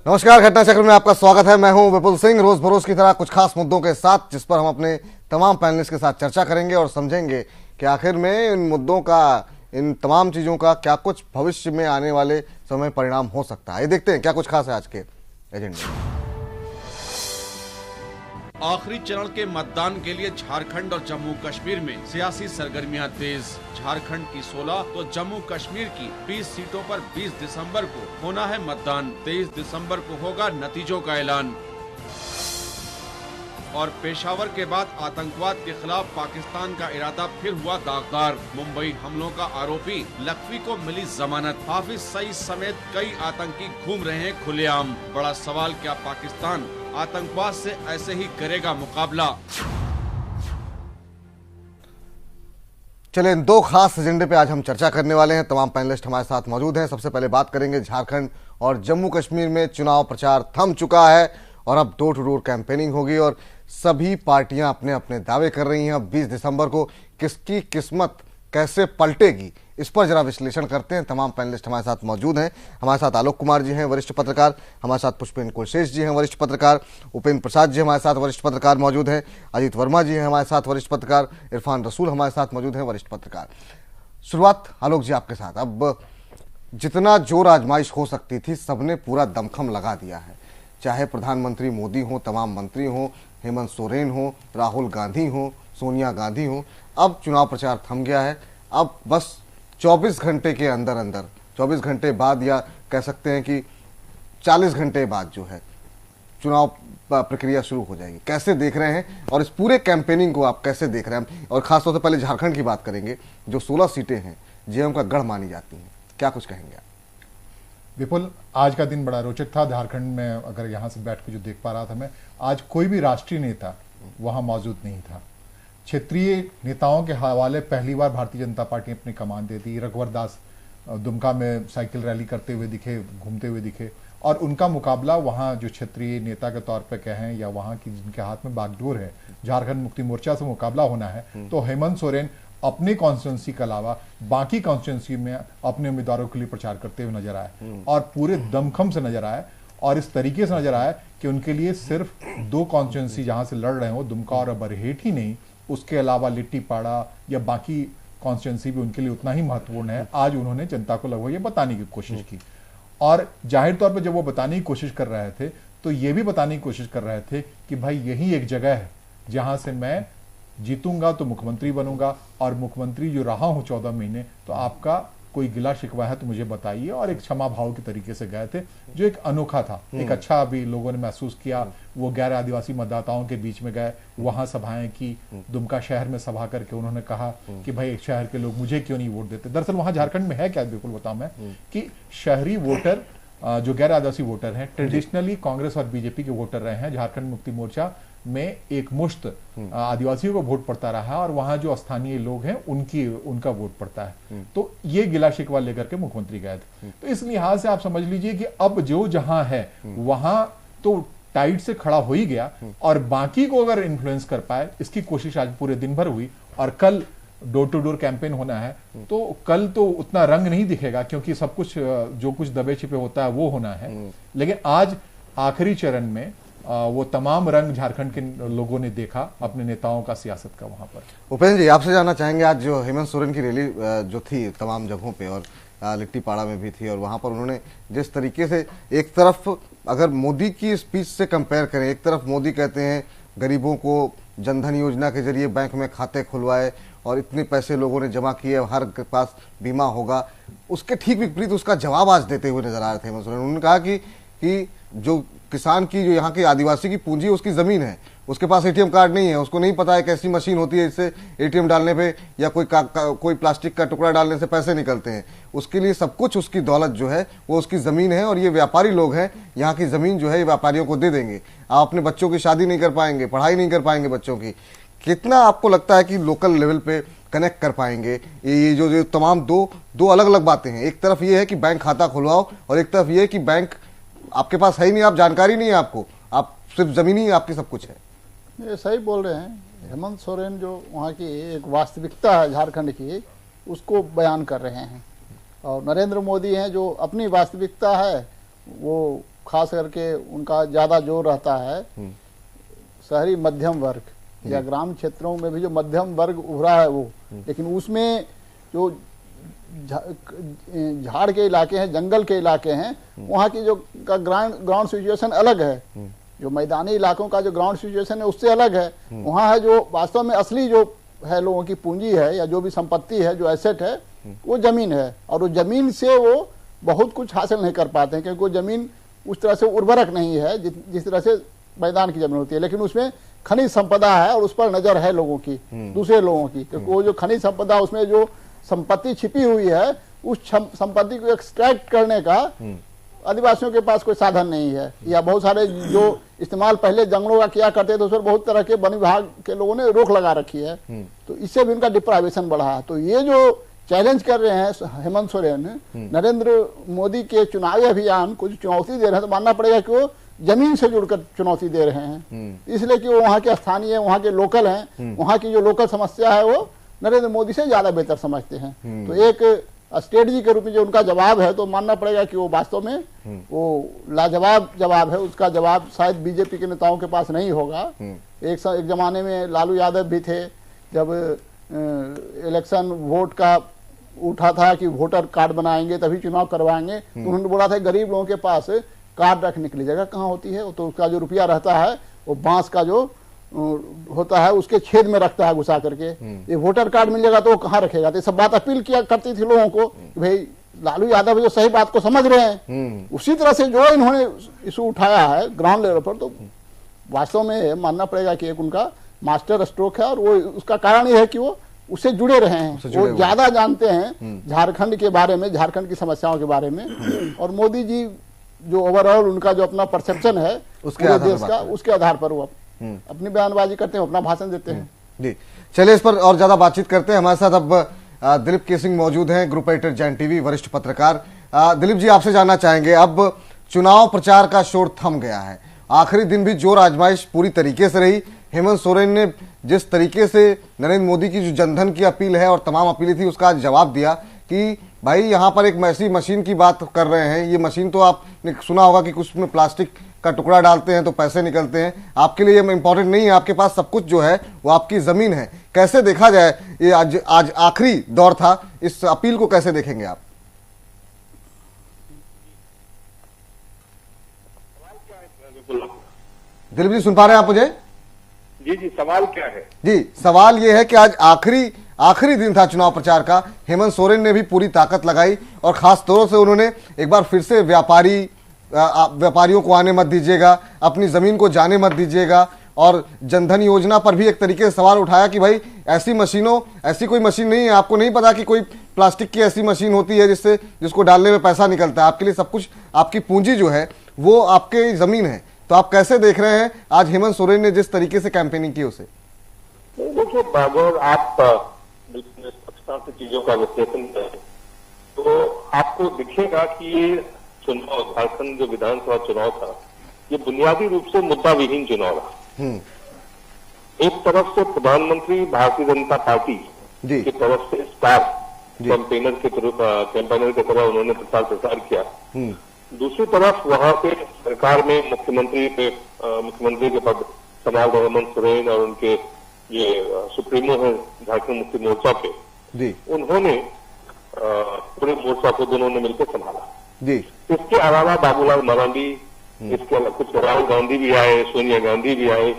नमस्कार, घटना चक्र में आपका स्वागत है। मैं हूं विपुल सिंह। रोज बरोज की तरह कुछ खास मुद्दों के साथ, जिस पर हम अपने तमाम पैनलिस्ट के साथ चर्चा करेंगे और समझेंगे कि आखिर में इन मुद्दों का, इन तमाम चीजों का क्या कुछ भविष्य में आने वाले समय परिणाम हो सकता है। ये देखते हैं क्या कुछ खास है आज के एजेंडे में। आखिरी चरण के मतदान के लिए झारखंड और जम्मू कश्मीर में सियासी सरगर्मियां तेज। झारखंड की 16 तो जम्मू कश्मीर की 20 सीटों पर 20 दिसंबर को होना है मतदान। 23 दिसंबर को होगा नतीजों का ऐलान। और पेशावर के बाद आतंकवाद के खिलाफ पाकिस्तान का इरादा फिर हुआ दागदार। मुंबई हमलों का आरोपी लखवी को मिली जमानत। हाफिज सईद समेत कई आतंकी घूम रहे हैं खुलेआम। बड़ा सवाल, क्या पाकिस्तान आतंकवाद से ऐसे ही करेगा मुकाबला? चलिए, इन दो खास एजेंडे पे आज हम चर्चा करने वाले हैं। तमाम पैनलिस्ट हमारे साथ मौजूद हैं। सबसे पहले बात करेंगे झारखंड और जम्मू कश्मीर में चुनाव प्रचार थम चुका है और अब डोर टू डोर कैंपेनिंग होगी और सभी पार्टियां अपने अपने दावे कर रही हैं। अब 20 दिसंबर को किसकी किस्मत कैसे पलटेगी, इस पर जरा विश्लेषण करते हैं। तमाम पैनलिस्ट हमारे साथ मौजूद हैं। हमारे साथ आलोक कुमार जी हैं, वरिष्ठ पत्रकार। हमारे साथ पुष्पेंद्र कुलशेष जी हैं, वरिष्ठ पत्रकार। उपेंद्र प्रसाद जी हमारे साथ वरिष्ठ पत्रकार मौजूद हैं। अजीत वर्मा जी हैं हमारे साथ वरिष्ठ पत्रकार। इरफान रसूल हमारे साथ मौजूद हैं, वरिष्ठ पत्रकार। शुरुआत आलोक जी आपके साथ। अब जितना जोर आजमाइश हो सकती थी, सबने पूरा दमखम लगा दिया है। चाहे प्रधानमंत्री मोदी हो, तमाम मंत्री हो, हेमंत सोरेन हो, राहुल गांधी हो, सोनिया गांधी हो, अब चुनाव प्रचार थम गया है। अब बस 24 घंटे के अंदर अंदर, 24 घंटे बाद या कह सकते हैं कि 40 घंटे बाद जो है चुनाव प्रक्रिया शुरू हो जाएगी। कैसे देख रहे हैं और इस पूरे कैंपेनिंग को आप कैसे देख रहे हैं? और खासतौर से पहले झारखंड की बात करेंगे, जो 16 सीटें हैं जेएम का गढ़ मानी जाती हैं, क्या कुछ कहेंगे आप? विपुल, आज का दिन बड़ा रोचक था झारखंड में। अगर यहाँ से बैठ के जो देख पा रहा था मैं, आज कोई भी राष्ट्रीय नेता वहां मौजूद नहीं था। क्षेत्रीय नेताओं के हवाले पहली बार भारतीय जनता पार्टी ने अपनी कमान दे दी। रघुवर दास दुमका में साइकिल रैली करते हुए दिखे, घूमते हुए दिखे, और उनका मुकाबला वहां जो क्षेत्रीय नेता के तौर पे कहें या वहां की जिनके हाथ में बागडोर है, झारखंड मुक्ति मोर्चा से मुकाबला होना है, तो हेमंत सोरेन अपनी कॉन्स्टिट्यूंसी के अलावा बाकी कॉन्स्टिट्यूंसी में अपने उम्मीदवारों के लिए प्रचार करते हुए नजर आए और पूरे दमखम से नजर आए और इस तरीके से नजर आए कि उनके लिए सिर्फ 2 कॉन्स्टिट्यूंसी जहां से लड़ रहे हो, दुमका और बरहेट ही नहीं, उसके अलावा लिट्टीपाड़ा या बाकी कॉन्स्टिट्यूंसी भी उनके लिए उतना ही महत्वपूर्ण है। आज उन्होंने जनता को लगभग ये बताने की कोशिश की और जाहिर तौर पर जब वो बताने की कोशिश कर रहे थे तो ये भी बताने की कोशिश कर रहे थे कि भाई यही एक जगह है जहां से मैं जीतूंगा तो मुख्यमंत्री बनूंगा और मुख्यमंत्री जो रहा हूं 14 महीने, तो आपका कोई गिला शिकवा है तो मुझे बताइए। और एक क्षमा भाव के तरीके से गए थे, जो एक अनोखा था, एक अच्छा भी लोगों ने महसूस किया। वो गैर आदिवासी मतदाताओं के बीच में गए, वहां सभाएं की, दुमका शहर में सभा करके उन्होंने कहा कि भाई शहर के लोग मुझे क्यों नहीं वोट देते। दरअसल वहां झारखंड में है क्या, बिल्कुल बताऊं मैं, कि शहरी वोटर जो गैर आदिवासी वोटर हैं, ट्रेडिशनली कांग्रेस और बीजेपी के वोटर रहे हैं। झारखंड मुक्ति मोर्चा में एक मुश्त आदिवासियों को वोट पड़ता रहा और वहां जो स्थानीय लोग हैं उनका वोट पड़ता है। तो ये गिला शिकवा लेकर के मुख्यमंत्री गए थे। तो इस लिहाज से आप समझ लीजिए कि अब जो जहां है वहां तो टाइट से खड़ा हो ही गया और बाकी को अगर इन्फ्लुएंस कर पाए, इसकी कोशिश आज पूरे दिन भर हुई। और कल डोर टू डोर कैंपेन होना है, तो कल तो उतना रंग नहीं दिखेगा क्योंकि सब कुछ जो कुछ दबे छिपे होता है वो होना है। लेकिन आज आखिरी चरण में वो तमाम रंग झारखंड के लोगों ने देखा अपने नेताओं का, सियासत का वहां पर। उपेंद्र जी, आपसे जानना चाहेंगे, आज जो हेमंत सोरेन की रैली जो थी तमाम जगहों पे और लिट्टीपाड़ा में भी थी, और वहां पर उन्होंने जिस तरीके से, एक तरफ अगर मोदी की स्पीच से कंपेयर करें, एक तरफ मोदी कहते हैं गरीबों को जनधन योजना के जरिए बैंक में खाते खुलवाए और इतने पैसे लोगों ने जमा किए, हर के पास बीमा होगा, उसके ठीक विपरीत उसका जवाब आज देते हुए नजर आ रहे थे हेमंत सोरेन। उन्होंने कहा कि जो किसान की, जो यहाँ के आदिवासी की पूंजी, उसकी जमीन है, उसके पास एटीएम कार्ड नहीं है, उसको नहीं पता है कैसी मशीन होती है इससे एटीएम डालने पे या कोई प्लास्टिक का टुकड़ा डालने से पैसे निकलते हैं। उसके लिए सब कुछ, उसकी दौलत जो है वो उसकी जमीन है और ये व्यापारी लोग हैं, यहाँ की जमीन जो है ये व्यापारियों को दे देंगे। आप अपने बच्चों की शादी नहीं कर पाएंगे, पढ़ाई नहीं कर पाएंगे बच्चों की। कितना आपको लगता है कि लोकल लेवल पे कनेक्ट कर पाएंगे ये जो तमाम दो अलग अलग बातें हैं? एक तरफ ये है कि बैंक खाता खुलवाओ और एक तरफ ये है कि बैंक आपके पास है ही नहीं, आप जानकारी नहीं है आपको, आप सिर्फ जमीन ही आपकी सब कुछ है। ये सही बोल रहे हैं। हेमंत सोरेन जो वहाँ की एक वास्तविकता है झारखंड की, उसको बयान कर रहे हैं। और नरेंद्र मोदी हैं जो अपनी वास्तविकता है वो खास करके उनका ज्यादा जोर रहता है शहरी मध्यम वर्ग या ग्राम क्षेत्रों में भी जो मध्यम वर्ग उभरा है वो, लेकिन उसमें जो झाड़ के इलाके हैं, जंगल के इलाके हैं, वहाँ की जो ग्राउंड सिचुएशन अलग है। जो मैदानी इलाकों का जो ग्राउंड सिचुएशन है उससे अलग है। वहाँ है जो वास्तव में असली जो है लोगों की पूंजी है या जो भी संपत्ति है, जो एसेट है, वो जमीन है। और वो जमीन से वो बहुत कुछ हासिल नहीं कर पाते हैं, क्योंकि वो जमीन उस तरह से उर्वरक नहीं है जिस तरह से मैदान की जमीन होती है। लेकिन उसमें खनिज संपदा है और उस पर नजर है लोगों की, दूसरे लोगों की, क्योंकि वो जो खनिज संपदा, उसमें जो संपत्ति छिपी हुई है, उस संपत्ति को एक्सट्रैक्ट करने का आदिवासियों के पास कोई साधन नहीं है। या बहुत सारे जो इस्तेमाल पहले जंगलों का किया करते थे, उस पर बहुत तरह के वन विभाग के लोगों ने रोक लगा रखी है, तो इससे भी उनका डिप्राइवेशन बढ़ा। तो ये जो चैलेंज कर रहे हैं हेमंत सोरेन, नरेंद्र मोदी के चुनावी अभियान को जो चुनौती दे रहे हैं, तो मानना पड़ेगा कि वो जमीन से जुड़कर चुनौती दे रहे हैं, इसलिए कि वो वहाँ के स्थानीय, वहाँ के लोकल हैं, वहाँ की जो लोकल समस्या है वो नरेंद्र मोदी से ज्यादा बेहतर समझते हैं। तो एक स्ट्रेटजी के रूप में जो उनका जवाब है, तो मानना पड़ेगा कि वो वास्तव में वो लाजवाब जवाब है। उसका जवाब शायद बीजेपी के नेताओं के पास नहीं होगा। एक जमाने में लालू यादव भी थे, जब इलेक्शन वोट का उठा था कि वोटर कार्ड बनाएंगे तभी चुनाव करवाएंगे, तो उन्होंने बोला था गरीब लोगों के पास कार्ड रखने के लिए जगह कहाँ होती है, तो उसका जो रुपया रहता है वो बांस का जो होता है उसके छेद में रखता है घुसा करके। ये वोटर कार्ड मिल जाएगा तो वो कहाँ रखेगा। तो ये सब बात अपील किया करती थी लोगों को कि भाई लालू यादव जो सही बात को समझ रहे हैं, उसी तरह से जो इन्होंने इशू उठाया है ग्राउंड लेवल पर, तो वास्तव में मानना पड़ेगा कि एक उनका मास्टर स्ट्रोक है। और वो उसका कारण ये है कि वो उससे जुड़े रहे हैं, वो ज्यादा जानते हैं झारखंड के बारे में, झारखंड की समस्याओं के बारे में। और मोदी जी जो ओवरऑल उनका जो अपना परसेप्शन है पूरे देश का, उसके आधार पर वो अपनी बयानबाजी करते हैं, अपना भाषण देते हैं। जी चलिए, इस पर और ज्यादा बातचीत करते हैं। हमारे साथ अब दिलीप के सिंह मौजूद हैं, ग्रुप एडिटर जैन टीवी, वरिष्ठ पत्रकार। दिलीप जी, आपसे जानना चाहेंगे, अब चुनाव प्रचार का शोर थम गया है, आखिरी दिन भी जोर आजमाइश पूरी तरीके से रही। हेमंत सोरेन ने जिस तरीके से नरेंद्र मोदी की जो जनधन की अपील है और तमाम अपीलें थी, उसका आज जवाब दिया कि भाई यहाँ पर एक ऐसी मशीन की बात कर रहे हैं। ये मशीन तो आपने सुना होगा कि कुछ में प्लास्टिक का टुकड़ा डालते हैं तो पैसे निकलते हैं। आपके लिए ये इंपॉर्टेंट नहीं है, आपके पास सब कुछ जो है वो आपकी जमीन है। कैसे देखा जाए ये आज आखिरी दौर था, इस अपील को कैसे देखेंगे आप? दिलीप जी, सुन पा रहे हैं आप मुझे? जी जी, सवाल क्या है? जी, सवाल ये है कि आज आखिरी दिन था चुनाव प्रचार का। हेमंत सोरेन ने भी पूरी ताकत लगाई और खास तौर से उन्होंने एक बार फिर से व्यापारियों को आने मत दीजिएगा, अपनी जमीन को जाने मत दीजिएगा, और जनधन योजना पर भी एक तरीके से सवाल उठाया कि भाई ऐसी कोई मशीन नहीं है, आपको नहीं पता कि कोई प्लास्टिक की ऐसी मशीन होती है जिसको डालने में पैसा निकलता है। आपके लिए सब कुछ, आपकी पूंजी जो है वो आपके जमीन है। तो आप कैसे देख रहे हैं आज हेमंत सोरेन ने जिस तरीके से कैंपेनिंग की उसे? देखिए, अगर आप स्वच्छता से चीजों का विश्लेषण करें तो आपको दिखेगा कि ये चुनाव, झारखंड जो विधानसभा चुनाव था, ये बुनियादी रूप से मुद्दा विहीन चुनाव रहा। एक तरफ से प्रधानमंत्री भारतीय जनता पार्टी की तरफ से स्टार कैंपेनर के तरह उन्होंने प्रचार किया, दूसरी तरफ वहां पे सरकार में मुख्यमंत्री के पद संभाल रहे हेमंत सोरेन और उनके ये सुप्रीमो है झारखंड मुक्ति मोर्चा पे, उन्होंने पूरे मोर्चा को दोनों ने मिलकर संभाला। इसके अलावा बाबूलाल मरांडी, इसके अलावा कुछ राहुल गांधी भी आए, सोनिया गांधी भी आए,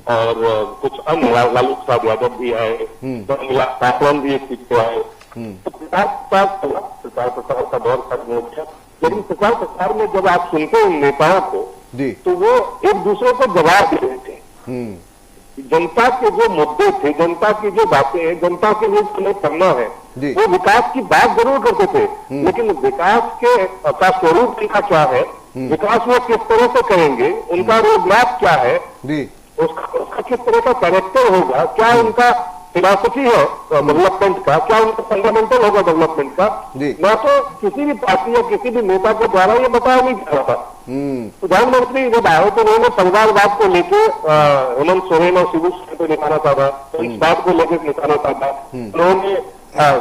और कुछ अन्य लालू प्रसाद यादव भी आए, पासवान भी एक सीट पे आए। तो प्रचार प्रसार का दौर खत्म हो गया। लेकिन प्रचार प्रसार में जब आप सुनते हैं नेताओं को, तो वो एक दूसरे को जवाब दे रहे थे। जनता के जो मुद्दे थे, जनता की जो बातें हैं, जनता के लिए हमें करना है, वो विकास की बात जरूर करते थे, लेकिन विकास का स्वरूप उनका क्या है, विकास वो किस तरह से करेंगे, उनका रोड मैप क्या है, उसका किस तरह का कैरेक्टर होगा, क्या उनका फिलॉसफी है डेवलपमेंट का, क्या उनका फंडामेंटल होगा डेवलपमेंट का, ना तो किसी भी पार्टी या किसी भी नेता के द्वारा ये बताया नहीं जा रहा था। प्रधानमंत्री जब आए तो उन्होंने परिवारवाद को लेके हेमंत सोरेन और शिबू सोरेन को निकाला था, इस बात को लेकर निकाला था, उन्होंने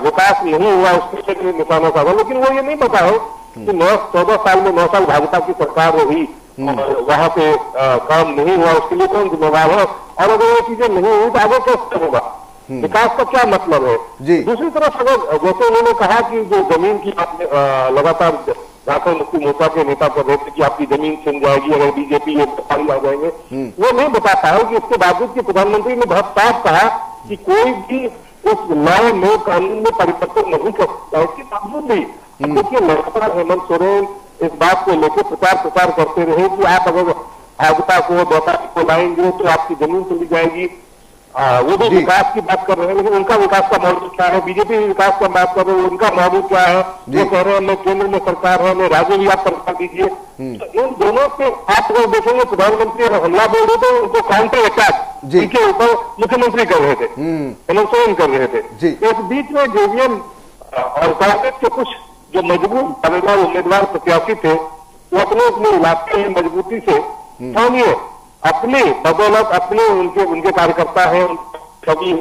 विकास नहीं हुआ उसके लिए निकाला था, लेकिन वो ये नहीं बताया कि 14 साल में 9 साल भाजपा की सरकार रही और वहां पे काम नहीं हुआ, उसके लिए कौन जिम्मेदार है? और अगर ये चीजें नहीं हुई तो आगे कैसे होगा? विकास का क्या मतलब है? जी। दूसरी तरफ अगर जैसे उन्होंने कहा कि जो जमीन की आपने लगातार झारखंड मुक्ति मोर्चा के नेता कर रहे थे कि आपकी जमीन छिन जाएगी अगर बीजेपी ये पारी आ जाएंगे, वो नहीं बता पाया कि इसके बावजूद कि प्रधानमंत्री ने बहुत साफ कहा कि कोई भी उस नए नए कानून में परिवर्तन नहीं कर सकता। इसके बावजूद भी देखिए लगातार हेमंत सोरेन इस बात को लेकर प्रचार करते रहे कि आप अगर भाजपा को बौतारी को लाएंगे तो आपकी जमीन चली जाएगी। वो भी विकास की बात कर रहे हैं, लेकिन उनका विकास का मॉडल क्या है? बीजेपी विकास का बात कर रहे हैं, उनका मॉडल क्या है? वो कह रहे हैं मैं केंद्र में सरकार है, मैं राज्य में आप सरकार दीजिए। तो इन दोनों पे आप अगर देखेंगे प्रधानमंत्री अगर हमला बोल रहे थे उनको काउंटर अटैक उनके ऊपर मुख्यमंत्री कर रहे थे, हेमंत सोरेन कर रहे थे। इस बीच में जेवीएम और कांग्रेस के कुछ जो मजबूत दावेदार उम्मीदवार प्रत्याशी थे वो अपने इलाके में मजबूती से स्थानीय अपने बदौलत अपने उनके कार्यकर्ता है, सभी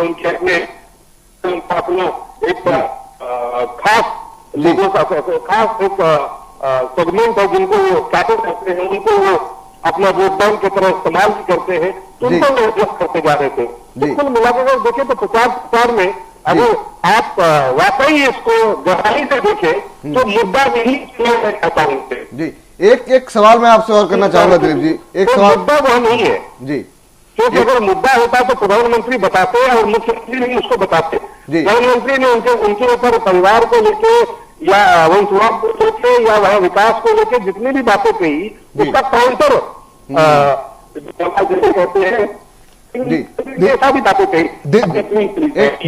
उनके अपने एक खास लोगों का खास एक सेगमेंट है जिनको वो कैटर करते हैं, उनको वो अपना वोट बैंक की तरह इस्तेमाल भी करते हैं, तो उनको वो एडजस्ट करते जा रहे थे। तो कुल मिलाकर देखें तो प्रचार में अगर आप वाकई इसको गहराई से देखें तो मुद्दा नहीं चाहेंगे। जी एक सवाल मैं आपसे और करना चाहूंगा दिलीप जी, एक सवाल। मुद्दा वह नहीं है जी, क्योंकि अगर मुद्दा होता तो प्रधानमंत्री बताते और मुख्यमंत्री नहीं उसको बताते। प्रधानमंत्री ने उनके ऊपर परिवार को लेके या वंशवाद को लेके या वह विकास को लेके जितनी भी बातें कही उसका काउंटर जैसे कहते हैं ऐसा भी बातें कही।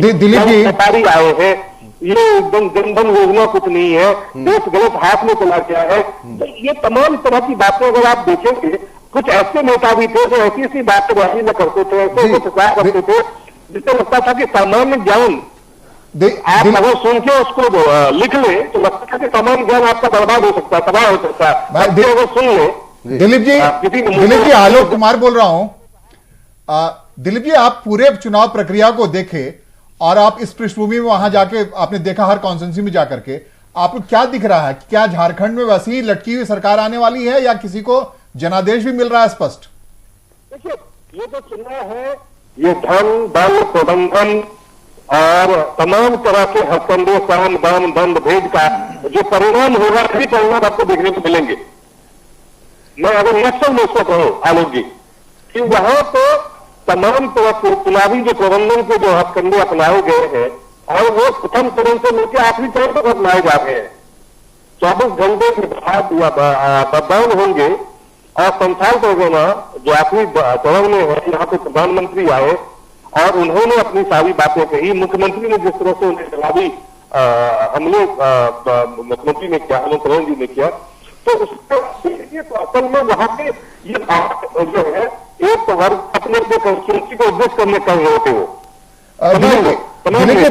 दिलीप जी सरकारी आए हैं, ये एकदम जनधन योजना कुछ नहीं है, देश गलत हाथ में चला गया है, तो ये तमाम तरह की बातें अगर आप देखेंगे, कुछ ऐसे नेता भी थे जो ऐसी ऐसी बातें न करते थे, ऐसे प्रचार करते थे जिससे लगता था कि सामान्य ज्ञान आप अगर सुन के उसको लिख ले तो लगता था कि सामान्य ज्ञान आपका बर्बाद हो सकता है, तबाह हो सकता है। अगर सुन ले दिलीप जी आलोक कुमार बोल रहा हूं। दिलीप जी आप पूरे चुनाव प्रक्रिया को देखे और आप इस पृष्ठभूमि में वहां जाके आपने देखा हर कॉन्स्टिट्यूंसी में जाकर के, आपको क्या दिख रहा है? क्या झारखंड में वैसी ही लटकी हुई सरकार आने वाली है या किसी को जनादेश भी मिल रहा है स्पष्ट? देखिए ये जो चुनाव है ये धन बल प्रबंधन और तमाम तरह के हथकंडे साम दाम दंड भेद का जो परिणाम होगा सभी परिणाम आपको देखने को मिलेंगे। मैं अगर नक्सल में उसको कहूं आलोक जी कि वहां तो तमाम तरह के चुनावी जो प्रबंधन के जो हथकंडे अपनाए गए हैं और वो प्रथम चरण से लेकर आखिरी चरण तक अपनाए जा रहे हैं। 24 घंटे के बाद मतदान होंगे और संथाल तेलंगाना जो आखिरी चरण में है, यहाँ पे प्रधानमंत्री आए और उन्होंने अपनी सारी बातें कही। मुख्यमंत्री ने जिस तरह से उन्हें जवाबी हमले मुख्यमंत्री ने किया, हेमंत सोरेन जी ने किया, तो उसको तो असल में वहां पे ये जो है एक वर्ग अपने कंस्टिट्यूंसी को एडजस्ट करने कर रहे थे वो।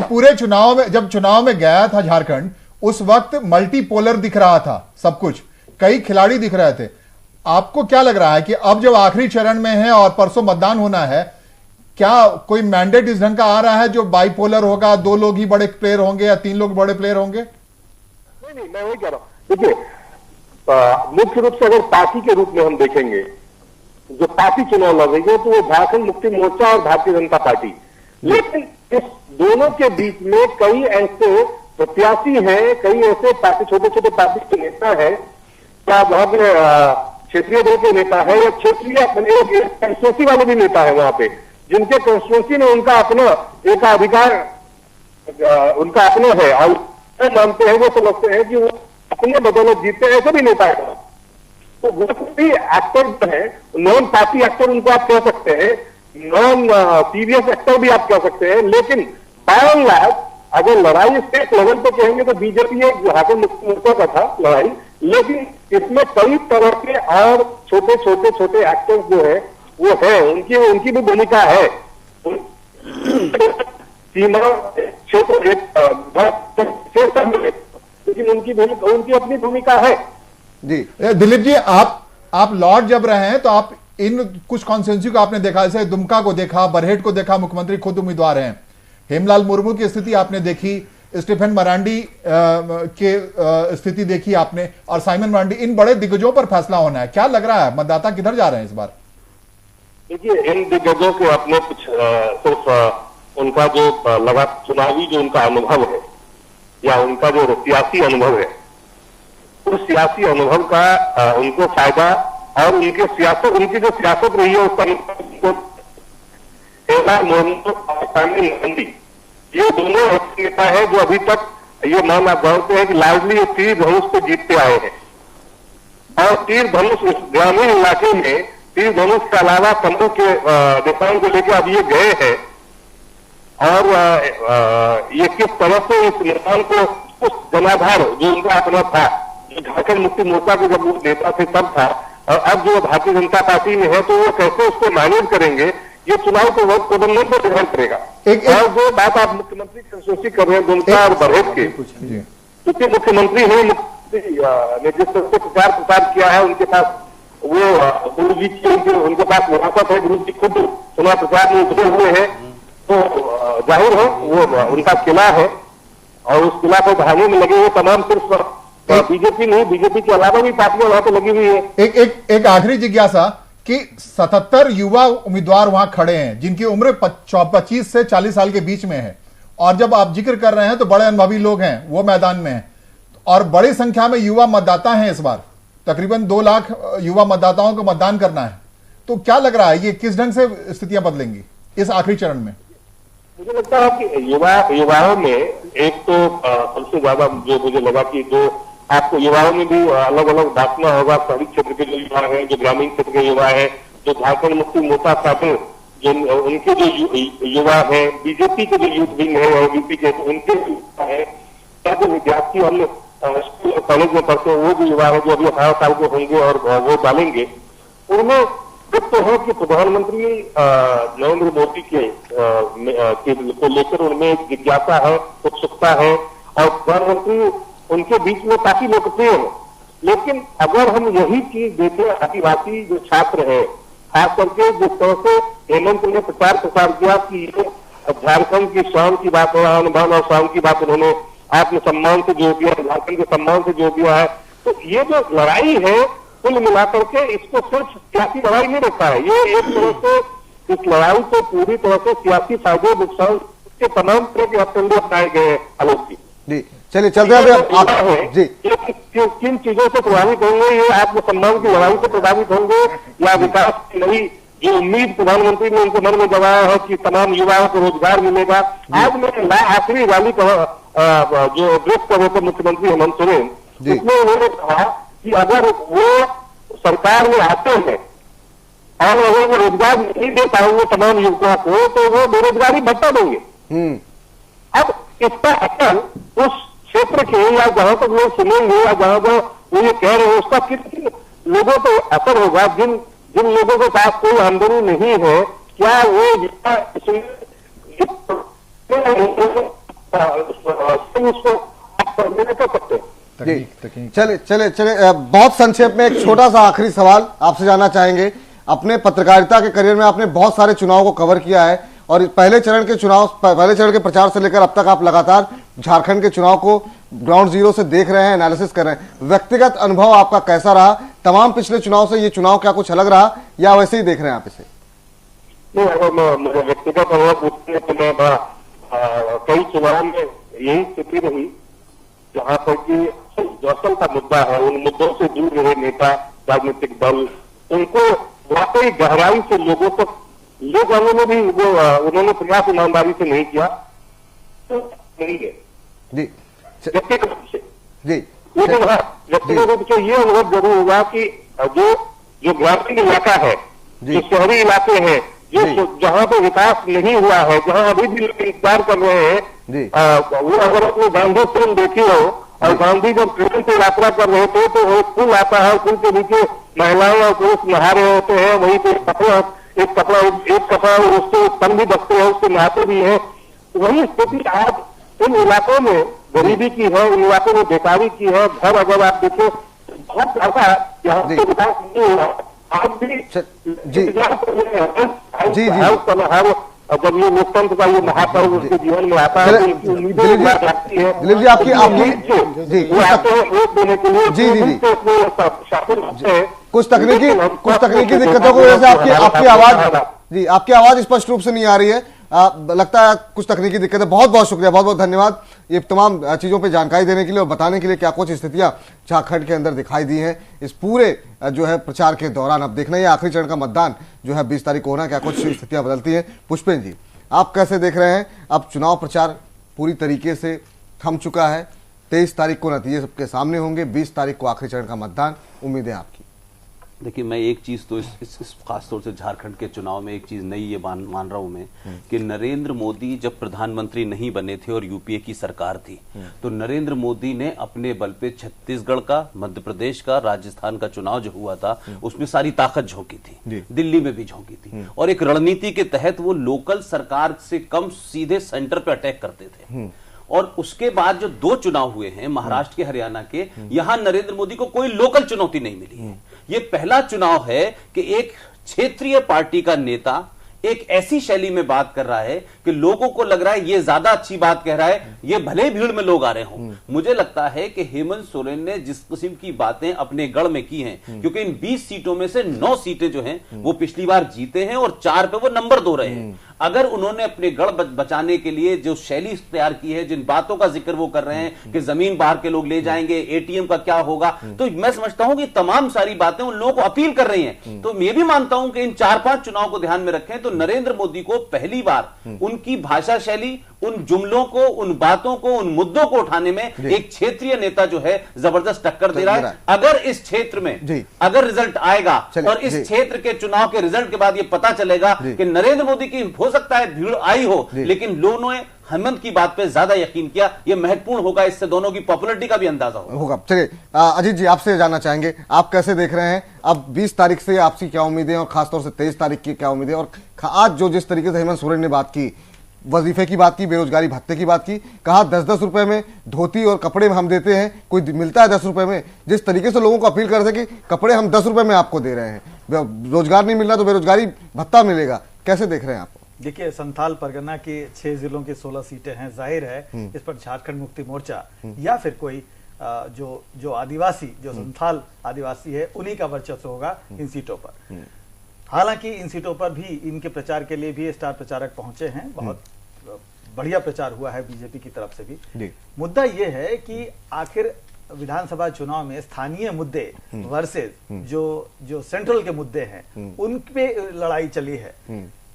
पूरे चुनाव में जब चुनाव में गया था झारखंड उस वक्त मल्टीपोलर दिख रहा था सब कुछ, कई खिलाड़ी दिख रहे थे। आपको क्या लग रहा है कि अब जब आखिरी चरण में है और परसों मतदान होना है, क्या कोई मैंडेट इस ढंग का आ रहा है जो बाइपोलर होगा, 2 लोग ही बड़े प्लेयर होंगे या 3 लोग बड़े प्लेयर होंगे? नहीं मैं वही कह रहा हूं। देखिए मुख्य रूप से अगर पार्टी के रूप में हम देखेंगे जो पार्टी चुनाव लड़ रही है तो वो झारखंड मुक्ति मोर्चा और भारतीय जनता पार्टी, लेकिन इस दोनों के बीच में कई ऐसे प्रत्याशी हैं, कई ऐसे पार्टी छोटे छोटे पार्टी के नेता है, क्या वहां पे क्षेत्रीय दल के नेता है या क्षेत्रीय कंस्टिट्यूंसी वाले भी नेता है वहां पे, जिनके कंस्टिट्यूंसी में उनका अपना एकाधिकार उनका अपना है और मानते हैं, वो समझते हैं कि वो अपने बदौलत जीतते हैं, ऐसे भी नेता है। तो वो भी एक्टर जो है, नॉन पार्टी एक्टर उनको आप कह सकते हैं, नॉन सीरियस एक्टर भी आप कह सकते हैं, लेकिन बाय एंड लार्ज अगर लड़ाई स्टेट लेवल पे कहेंगे तो बीजेपी एक झारखंड मुक्ति मोर्चा का था लड़ाई, लेकिन इसमें कई तरह के और छोटे छोटे छोटे एक्टर्स जो है वो है, उनकी भी भूमिका है। सीमा क्षेत्र लेकिन उनकी अपनी भूमिका है। जी दिलीप जी आप लौट जब रहे हैं तो आप इन कुछ कॉन्स्टिट्यूंसी को आपने देखा, जैसे दुमका को देखा, बरहेट को देखा, मुख्यमंत्री खुद उम्मीदवार हैं, हेमलाल मुर्मू की स्थिति आपने देखी, स्टीफन मरांडी के स्थिति देखी आपने, और साइमन मरांडी, इन बड़े दिग्गजों पर फैसला होना है। क्या लग रहा है, मतदाता किधर जा रहे हैं इस बार? देखिए, इन दिग्गजों को अपने कुछ सिर्फ उनका जो लगा चुनावी जो उनका अनुभव है या उनका जो सियासी अनुभव है, उस सियासी अनुभव का उनको फायदा, और उनकी जो सियासत रही है उसका गांधी, ये दोनों ऐसे नेता है जो अभी तक ये मान आप जानते हैं कि लार्जली तीर धनुष पे जीतते आए हैं। और तीर धनुष इस ग्रामीण इलाके में तीर धनुष के अलावा कमल के नेताओं को लेकर अब ये गए हैं, और ये किस तरह से इस निर्माण को उस जनाधार जो उनका अपना था, जो झारखंड मुक्ति मोर्चा के जब वो नेता थे तब था, और अब जो भारतीय जनता पार्टी में है, तो वो कैसे उसको मैनेज करेंगे, ये चुनाव को वक्त प्रबंधन पर निर्भर करेगा। और जो बात आप मुख्यमंत्री संतोषी कर रहे हैं दुमका और बरहेट के, क्योंकि मुख्यमंत्री है, ने जिस तरह से प्रचार प्रसार किया है, उनके पास वो गुरु जी की उनके पास विरासत है, गुरु जी खुद चुनाव प्रचार में उतरे हुए हैं, तो जाहिर है वो उनका किला है, और उस किला को बढ़ाने में लगे हुए तमाम सिर्फ बीजेपी नहीं, बीजेपी के अलावा भी पार्टियां वहां पे लगी हुई है। एक आखिरी जिज्ञासा कि 77 युवा उम्मीदवार वहां खड़े हैं जिनकी उम्र 25 से 40 साल के बीच में है, और जब आप जिक्र कर रहे हैं तो बड़े अनुभवी लोग हैं वो मैदान में हैं, और बड़ी संख्या में युवा मतदाता हैं। इस बार तकरीबन 2 लाख युवा मतदाताओं को मतदान करना है। तो क्या लग रहा है, ये किस ढंग से स्थितियां बदलेंगी इस आखिरी चरण में? मुझे लगता है कि युवाओं में एक तो सबसे ज्यादा जो मुझे लगा कि जो आपको युवाओं में भी अलग अलग बांटना होगा, शहरी क्षेत्र के जो युवा हैं, जो ग्रामीण क्षेत्र के युवा हैं, जो झारखंड मुक्ति मोर्चा साथी जो उनके जो युवा हैं, बीजेपी के जो यूथ विंग है और यूपी के उनके युवा है, या जो विद्यार्थी हम स्कूल और कॉलेज में पढ़ते हैं वो भी युवा है जो अभी 18 साल के होंगे और वोट डालेंगे, उनमें एक तो है कि प्रधानमंत्री नरेंद्र मोदी को लेकर उनमें एक जिज्ञासा है, उत्सुकता है, और प्रधानमंत्री उनके बीच में काफी लोकप्रिय है। लेकिन अगर हम यही चीज देखें, आदिवासी जो छात्र हैं, खास करके जिस तरह से हेमंत ने प्रचार प्रसार किया कि ये झारखंड की शान की बात है, आन बान और शान की बात उन्होंने आत्मसम्मान से जोड़ दिया, झारखंड के सम्मान से जोड़ दिया है, तो ये जो लड़ाई है कुल मिलाकर के इसको सिर्फ सियासी लड़ाई नहीं रखा है, ये एक तरह से इस लड़ाई को पूरी तरह से सियासी फायदे नुकसान के तमाम तरह के हथकंडे अपनाए गए हैं। आलोक जी, चलिए चलते हैं जी, किन चीजों से प्रभावित होंगे, ये आत्मसम्मान की लड़ाई से प्रभावित होंगे या विकास की नई जो उम्मीद प्रधानमंत्री ने उनके मन में जगाया है कि तमाम युवाओं को रोजगार मिलेगा। आज मैं आखिरी रैली जो एड्रेस कर रहे थे मुख्यमंत्री हेमंत सोरेन, उसमें उन्होंने कहा कि अगर वो सरकार में आते हैं और अगर वो रोजगार नहीं दे पाएंगे तमाम युवकों को, तो वो बेरोजगारी भत्ता देंगे। अब इसका असर उस क्षेत्र के या जहां तक लोग सुनेंगे या जहां जहां वो ये कह रहे हैं उसका किन किन लोगों को असर होगा, जिन जिन लोगों के पास कोई आमदनी नहीं है, क्या वो कर सकते हैं? चले बहुत संक्षेप में एक छोटा सा आखिरी सवाल आपसे जानना चाहेंगे। अपने पत्रकारिता के करियर में आपने बहुत सारे चुनाव को कवर किया है, और पहले चरण के प्रचार से लेकर अब तक आप लगातार झारखंड के चुनाव को ग्राउंड जीरो से देख रहे हैं, एनालिसिस कर रहे हैं। व्यक्तिगत अनुभव आपका कैसा रहा? तमाम पिछले चुनाव से ये चुनाव क्या कुछ अलग रहा या वैसे ही देख रहे हैं आप इसे? नहीं, अगर मुझे व्यक्तिगत अनुभव पूछते तो मैं कई चुनाव में यही स्थिति रही जहां पर कि जो असल का मुद्दा है उन मुद्दों से दूर रहे नेता, राजनीतिक दल, उनको वाकई गहराई से लोगों तक ले जाने में भी वो उन्होंने प्रयास ईमानदारी से नहीं किया, तो नहीं है जी व्यक्तिगत रूप से जी। लेकिन हाँ, व्यक्तिगत रूप से ये अनुभव जरूर होगा कि जो ग्रामीण इलाका है, जो शहरी इलाके हैं, जो जहां पर विकास नहीं हुआ है, जहां अभी भी लोग इंतजार कर रहे हैं, वो अगर अपनी गांधी फिल्म देखी हो और गांधी जब ट्रेन से यात्रा कर रहे थे तो वो पुल आता है, पुल के नीचे महिलाएं और पुरुष नहा रहे होते हैं, वहीं पे एक कपड़ा और उससे तन भी बचते हैं, उससे नहाते भी हैं। वही स्थिति आज इन इलाकों में गरीबी की है, इन इलाकों में बेकारी की है। घर अगर आप देखें बहुत ज्यादा यहाँ पे विकास नहीं हुआ। आप भी जी और जब ये लोकतंत्र का ये महापर्व उसके जीवन में आता है तो उनकी उम्मीदें दिलीप जी, लगती है। दिलीप जी, आपकी वो आते हैं वोट देने के लिए, जी, जी, जी। शामिल होते हैं। कुछ तकनीकी दिक्कतों की वजह से आपकी आवाज, जी, आपकी आवाज स्पष्ट रूप से नहीं आ रही है। लगता है कुछ तकनीकी दिक्कत है। बहुत बहुत शुक्रिया, बहुत बहुत धन्यवाद ये तमाम चीजों पे जानकारी देने के लिए और बताने के लिए क्या कुछ स्थितियां झारखंड के अंदर दिखाई दी हैं इस पूरे जो है प्रचार के दौरान। अब देखना है आखिरी चरण का मतदान जो है 20 तारीख को होना, क्या कुछ स्थितियां बदलती हैं। पुष्पेन जी, आप कैसे देख रहे हैं? अब चुनाव प्रचार पूरी तरीके से थम चुका है, 23 तारीख को नतीजे सबके सामने होंगे, 20 तारीख को आखिरी चरण का मतदान, उम्मीद है आपकी? देखिए, मैं एक चीज तो इस खासतौर से झारखंड के चुनाव में एक चीज नई ये मान रहा हूं मैं कि नरेंद्र मोदी जब प्रधानमंत्री नहीं बने थे और यूपीए की सरकार थी तो नरेंद्र मोदी ने अपने बल पे छत्तीसगढ़ का, मध्य प्रदेश का, राजस्थान का चुनाव जो हुआ था उसमें सारी ताकत झोंकी थी, दिल्ली में भी झोंकी थी और एक रणनीति के तहत वो लोकल सरकार से कम सीधे सेंटर पे अटैक करते थे। और उसके बाद जो 2 चुनाव हुए हैं महाराष्ट्र के, हरियाणा के, यहां नरेंद्र मोदी को कोई लोकल चुनौती नहीं मिली है। ये पहला चुनाव है कि एक क्षेत्रीय पार्टी का नेता एक ऐसी शैली में बात कर रहा है कि लोगों को लग रहा है ये ज्यादा अच्छी बात कह रहा है, ये भले भीड़ में लोग आ रहे हों। मुझे लगता है कि हेमंत सोरेन ने जिस किस्म की बातें अपने गढ़ में की हैं, क्योंकि इन 20 सीटों में से 9 सीटें जो हैं वो पिछली बार जीते हैं और 4 पे वो नंबर 2 रहे हैं। अगर उन्होंने अपने गढ़ बचाने के लिए जो शैली तैयार की है, जिन बातों का जिक्र वो कर रहे हैं कि जमीन बाहर के लोग ले जाएंगे, एटीएम का क्या होगा, तो मैं समझता हूं कि तमाम सारी बातें उन लोगों को अपील कर रही हैं। तो मैं भी मानता हूं कि इन 4-5 चुनाव को ध्यान में रखें तो नरेंद्र मोदी को पहली बार उनकी भाषा शैली, उन जुमलों को, उन बातों को, उन मुद्दों को उठाने में एक क्षेत्रीय नेता जो है जबरदस्त टक्कर दे रहा है। अगर इस क्षेत्र में अगर रिजल्ट आएगा और इस क्षेत्र के चुनाव के रिजल्ट के बाद ये पता चलेगा कि नरेंद्र मोदी की, हो सकता है भीड़ आई हो लेकिन लोगों ने हेमंत की बात पे ज्यादा यकीन किया, ये महत्वपूर्ण होगा, इससे दोनों की पॉपुलैरिटी का भी अंदाजा होगा। चलिए अजीत जी, आपसे जानना चाहेंगे, आप कैसे देख रहे हैं अब 20 तारीख से आपसी क्या उम्मीदें और खासतौर से 23 तारीख की क्या उम्मीदें? और आज जो जिस तरीके से हेमंत सोरेन ने बात की, वजीफे की बात की, बेरोजगारी भत्ते की बात की, कहा 10-10 रुपए में धोती और कपड़े हम देते हैं, कोई मिलता है 10 रुपए में। जिस तरीके से लोगों को अपील कर रहे थे कि कपड़े हम 10 रुपए में आपको दे रहे हैं, रोजगार नहीं मिल रहा तो बेरोजगारी भत्ता मिलेगा, कैसे देख रहे हैं आप? देखिए, संथाल परगना की 6 जिलों की 16 सीटें हैं, जाहिर है इस पर झारखंड मुक्ति मोर्चा या फिर कोई जो आदिवासी, जो संथाल आदिवासी है, उन्हीं का वर्चस्व होगा इन सीटों पर। हालांकि इन सीटों पर भी इनके प्रचार के लिए भी स्टार प्रचारक पहुंचे हैं, बहुत बढ़िया प्रचार हुआ है बीजेपी की तरफ से भी। मुद्दा यह है कि आखिर विधानसभा चुनाव में स्थानीय मुद्दे वर्सेस जो सेंट्रल के मुद्दे हैं उन पे लड़ाई चली है।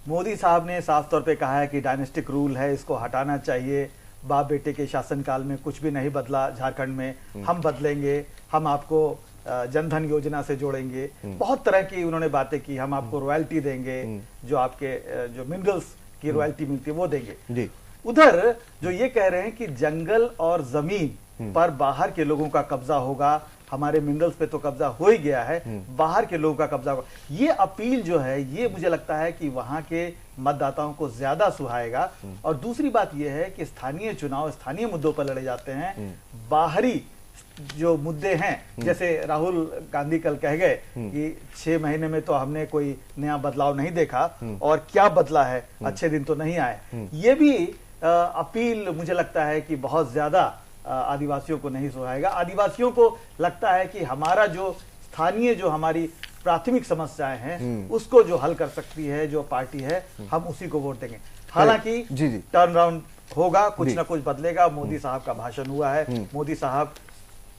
मोदी साहब ने साफ तौर पे कहा है कि डायनेस्टिक रूल है, इसको हटाना चाहिए, बाप बेटे के शासनकाल में कुछ भी नहीं बदला झारखंड में, हम बदलेंगे, हम आपको जनधन योजना से जोड़ेंगे, बहुत तरह की उन्होंने बातें की, हम आपको रॉयल्टी देंगे, जो आपके जो मिनरल्स की रॉयल्टी मिलती है वो देंगे। उधर जो ये कह रहे हैं कि जंगल और जमीन पर बाहर के लोगों का कब्जा होगा, हमारे मिनरल्स पे तो कब्जा हो ही गया है, बाहर के लोगों का कब्जा होगा, ये अपील जो है ये मुझे लगता है कि वहां के मतदाताओं को ज्यादा सुहाएगा। और दूसरी बात यह है कि स्थानीय चुनाव स्थानीय मुद्दों पर लड़े जाते हैं, बाहरी जो मुद्दे हैं, जैसे राहुल गांधी कल कह गए कि 6 महीने में तो हमने कोई नया बदलाव नहीं देखा, और क्या बदला है, अच्छे दिन तो नहीं आए, ये भी अपील मुझे लगता है कि बहुत ज्यादा आदिवासियों को नहीं सुहाएगा। आदिवासियों को लगता है कि हमारा जो स्थानीय, जो हमारी प्राथमिक समस्याएं हैं उसको जो हल कर सकती है जो पार्टी है, हम उसी को वोट देंगे। हालांकि टर्न राउंड होगा, कुछ ना कुछ बदलेगा। मोदी साहब का भाषण हुआ है, मोदी साहब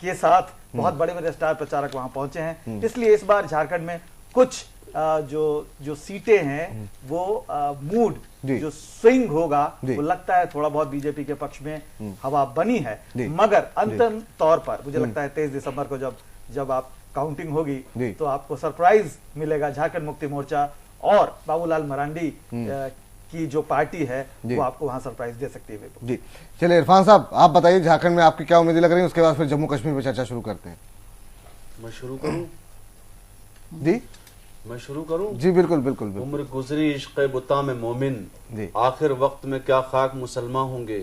के साथ बहुत बड़े बड़े स्टार प्रचारक वहां पहुंचे हैं, इसलिए इस बार झारखंड में कुछ जो सीटें हैं वो मूड जो स्विंग होगा वो लगता है थोड़ा बहुत बीजेपी के पक्ष में हवा बनी है, मगर अंतिम तौर पर मुझे लगता है 23 दिसंबर को जब आप काउंटिंग होगी तो आपको सरप्राइज मिलेगा। झारखंड मुक्ति मोर्चा और बाबूलाल मरांडी की जो पार्टी है वो आपको वहां सरप्राइज दे सकती है। जी चलिए इरफान साहब, आप बताइए झारखंड में आपकी क्या उम्मीदें लग रही है, उसके बाद फिर जम्मू कश्मीर पर चर्चा शुरू करते हैं। मैं शुरू करूं? जी मैं शुरू करूं? जी बिल्कुल बिल्कुल। उम्र गुजरी इश्क़ बुता में मोमिन, आखिर वक्त में क्या खाक मुसलमान होंगे,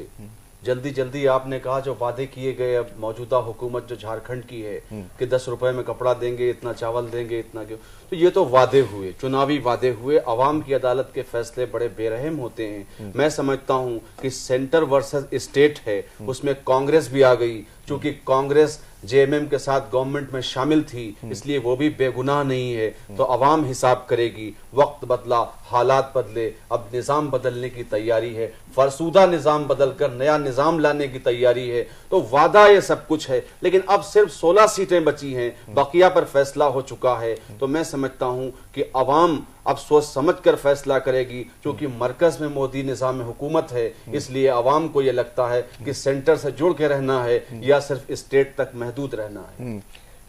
जल्दी जल्दी आपने कहा जो वादे किए गए अब मौजूदा हुकूमत जो झारखंड की है कि 10 रुपए में कपड़ा देंगे, इतना चावल देंगे, इतना क्यों, तो ये तो वादे हुए, चुनावी वादे हुए। अवाम की अदालत के फैसले बड़े बेरहम होते हैं। मैं समझता हूं कि सेंटर वर्सेस स्टेट है, उसमें कांग्रेस भी आ गई, क्योंकि कांग्रेस जेएमएम के साथ गवर्नमेंट में शामिल थी, इसलिए वो भी बेगुनाह नहीं है। तो अवाम हिसाब करेगी। वक्त बदला, हालात बदले, अब निजाम बदलने की तैयारी है, फरसूदा निजाम बदलकर नया निजाम लाने की तैयारी है। तो वादा ये सब कुछ है, लेकिन अब सिर्फ 16 सीटें बची हैं, बकिया पर फैसला हो चुका है। तो मैं समझता हूं कि अवाम अब सोच समझ कर फैसला करेगी, क्योंकि मरकज में मोदी निजाम हुकूमत है, इसलिए अवाम को यह लगता है कि सेंटर से जुड़ के रहना है या सिर्फ स्टेट तक महदूद रहना है।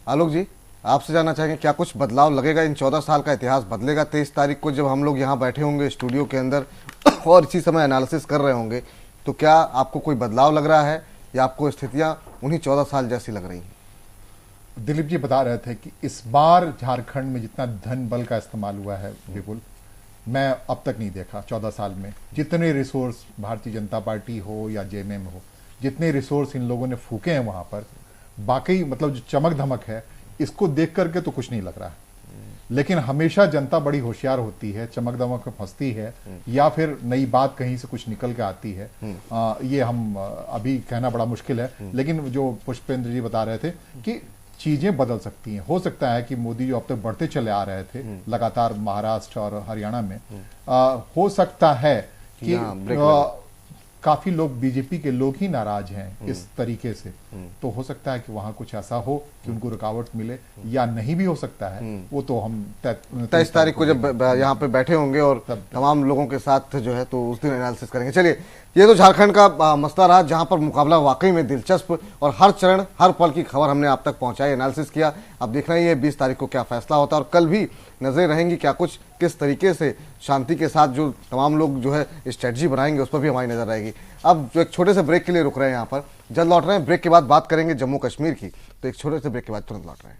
आलोक जी, आपसे जानना चाहेंगे क्या कुछ बदलाव लगेगा? इन 14 साल का इतिहास बदलेगा 23 तारीख को जब हम लोग यहाँ बैठे होंगे स्टूडियो के अंदर और इसी समय एनालिसिस कर रहे होंगे, तो क्या आपको कोई बदलाव लग रहा है या आपको स्थितियां उन्हीं 14 साल जैसी लग रही हैं? दिलीप जी बता रहे थे कि इस बार झारखंड में जितना धन बल का इस्तेमाल हुआ है विपुल, मैं अब तक नहीं देखा 14 साल में। जितने रिसोर्स भारतीय जनता पार्टी हो या जेएमएम हो, जितने रिसोर्स इन लोगों ने फूके हैं वहां पर, बाकी मतलब जो चमक धमक है, इसको देख करके तो कुछ नहीं लग रहा है। लेकिन हमेशा जनता बड़ी होशियार होती है, चमक दमक में फंसती है या फिर नई बात कहीं से कुछ निकल के आती है। ये हम अभी कहना बड़ा मुश्किल है। लेकिन जो पुष्पेंद्र जी बता रहे थे कि चीजें बदल सकती हैं। हो सकता है कि मोदी जो अब तक बढ़ते चले आ रहे थे लगातार महाराष्ट्र और हरियाणा में, हो सकता है कि काफी लोग बीजेपी के लोग ही नाराज हैं इस तरीके से। तो हो सकता है कि वहां कुछ ऐसा हो कि उनको रुकावट मिले, या नहीं भी हो सकता है। वो तो हम 23 तारीख को जब यहाँ पे बैठे होंगे और तमाम लोगों के साथ जो है तो उस दिन एनालिसिस करेंगे। चलिए, ये तो झारखंड का मसला रहा जहां पर मुकाबला वाकई में दिलचस्प और हर चरण हर पल की खबर हमने आप तक पहुंचाई, एनालिसिस किया। अब देखना ही है 20 तारीख को क्या फैसला होता है और कल भी नजरें रहेंगी क्या कुछ किस तरीके से शांति के साथ जो तमाम लोग जो है स्ट्रेटजी बनाएंगे उस पर भी हमारी नजर रहेगी। अब जो एक छोटे से ब्रेक के लिए रुक रहे हैं यहाँ पर, जल्द लौट रहे हैं। ब्रेक के बाद बात करेंगे जम्मू कश्मीर की, तो एक छोटे से ब्रेक के बाद तुरंत लौट रहे हैं।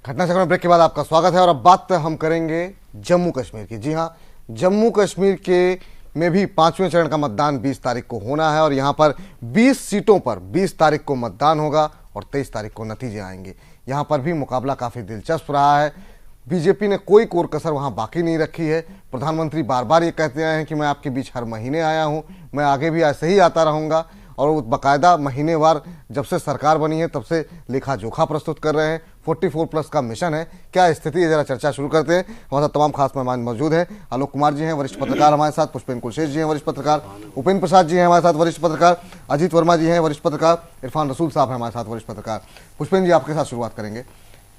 घटनाचक्र में ब्रेक के बाद आपका स्वागत है और अब बात हम करेंगे जम्मू कश्मीर की। जी हां, जम्मू कश्मीर के में भी 5वें चरण का मतदान 20 तारीख को होना है और यहां पर 20 सीटों पर 20 तारीख को मतदान होगा और 23 तारीख को नतीजे आएंगे। यहां पर भी मुकाबला काफी दिलचस्प रहा है। बीजेपी ने कोई कोर कसर वहां बाकी नहीं रखी है। प्रधानमंत्री बार बार ये कहते आए हैं कि मैं आपके बीच हर महीने आया हूं, मैं आगे भी ऐसे ही आता रहूंगा, और वो बाकायदा महीनेवार जब से सरकार बनी है तब से लेखा जोखा प्रस्तुत कर रहे हैं। 44+ का मिशन है। क्या स्थिति है, जरा चर्चा शुरू करते हैं। हमारे साथ तमाम खास मेहमान मौजूद हैं। आलोक कुमार जी हैं वरिष्ठ पत्रकार हमारे साथ, पुष्पेंद्र कुलशेष जी हैं वरिष्ठ पत्रकार, उपेंद्र प्रसाद जी हैं हमारे साथ वरिष्ठ पत्रकार, अजीत वर्मा जी हैं वरिष्ठ पत्रकार, इरफान रसूल साहब हैं हमारे साथ वरिष्ठ पत्रकार। पुष्पेंद्र जी, आपके साथ शुरुआत करेंगे।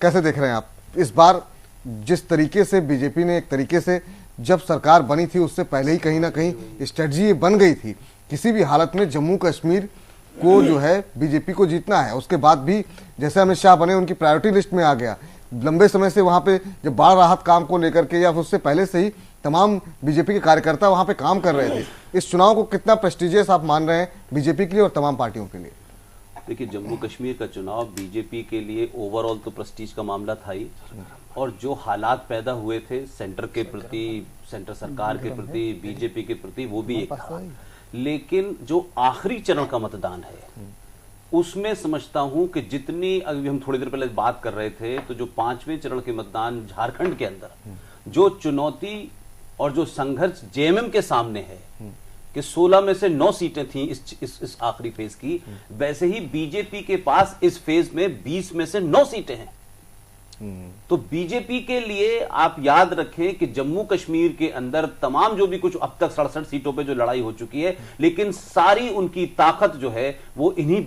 कैसे देख रहे हैं आप इस बार जिस तरीके से बीजेपी ने एक तरीके से जब सरकार बनी थी उससे पहले ही कहीं ना कहीं स्ट्रेटजी बन गई थी, किसी भी हालत में जम्मू कश्मीर को जो है बीजेपी को जीतना है। उसके बाद भी जैसे अमित शाह बने उनकी प्रायोरिटी लिस्ट में आ गया। लंबे समय से वहां पे जब बाढ़ राहत काम को लेकर के या उससे पहले से ही तमाम बीजेपी के कार्यकर्ता वहां पे काम कर रहे थे। इस चुनाव को कितना प्रेस्टिजियस आप मान रहे हैं बीजेपी के लिए और तमाम पार्टियों के लिए? देखिए, जम्मू कश्मीर का चुनाव बीजेपी के लिए ओवरऑल तो प्रेस्टीज का मामला था ही, और जो हालात पैदा हुए थे सेंटर के प्रति, सेंटर सरकार के प्रति, बीजेपी के प्रति, वो भी एक था। लेकिन जो आखिरी चरण का मतदान है उसमें समझता हूं कि जितनी, अभी हम थोड़ी देर पहले बात कर रहे थे, तो जो 5वें चरण के मतदान झारखंड के अंदर जो चुनौती और जो संघर्ष जेएमएम के सामने है कि 16 में से 9 सीटें थी इस आखिरी फेज की, वैसे ही बीजेपी के पास इस फेज में 20 में से 9 सीटें हैं। तो बीजेपी के लिए आप याद रखें कि जम्मू कश्मीर के अंदर तमाम जो भी कुछ अब तक 67 सीटों पे जो लड़ाई हो चुकी है, लेकिन सारी उनकी ताकत जो है वो इन्हीं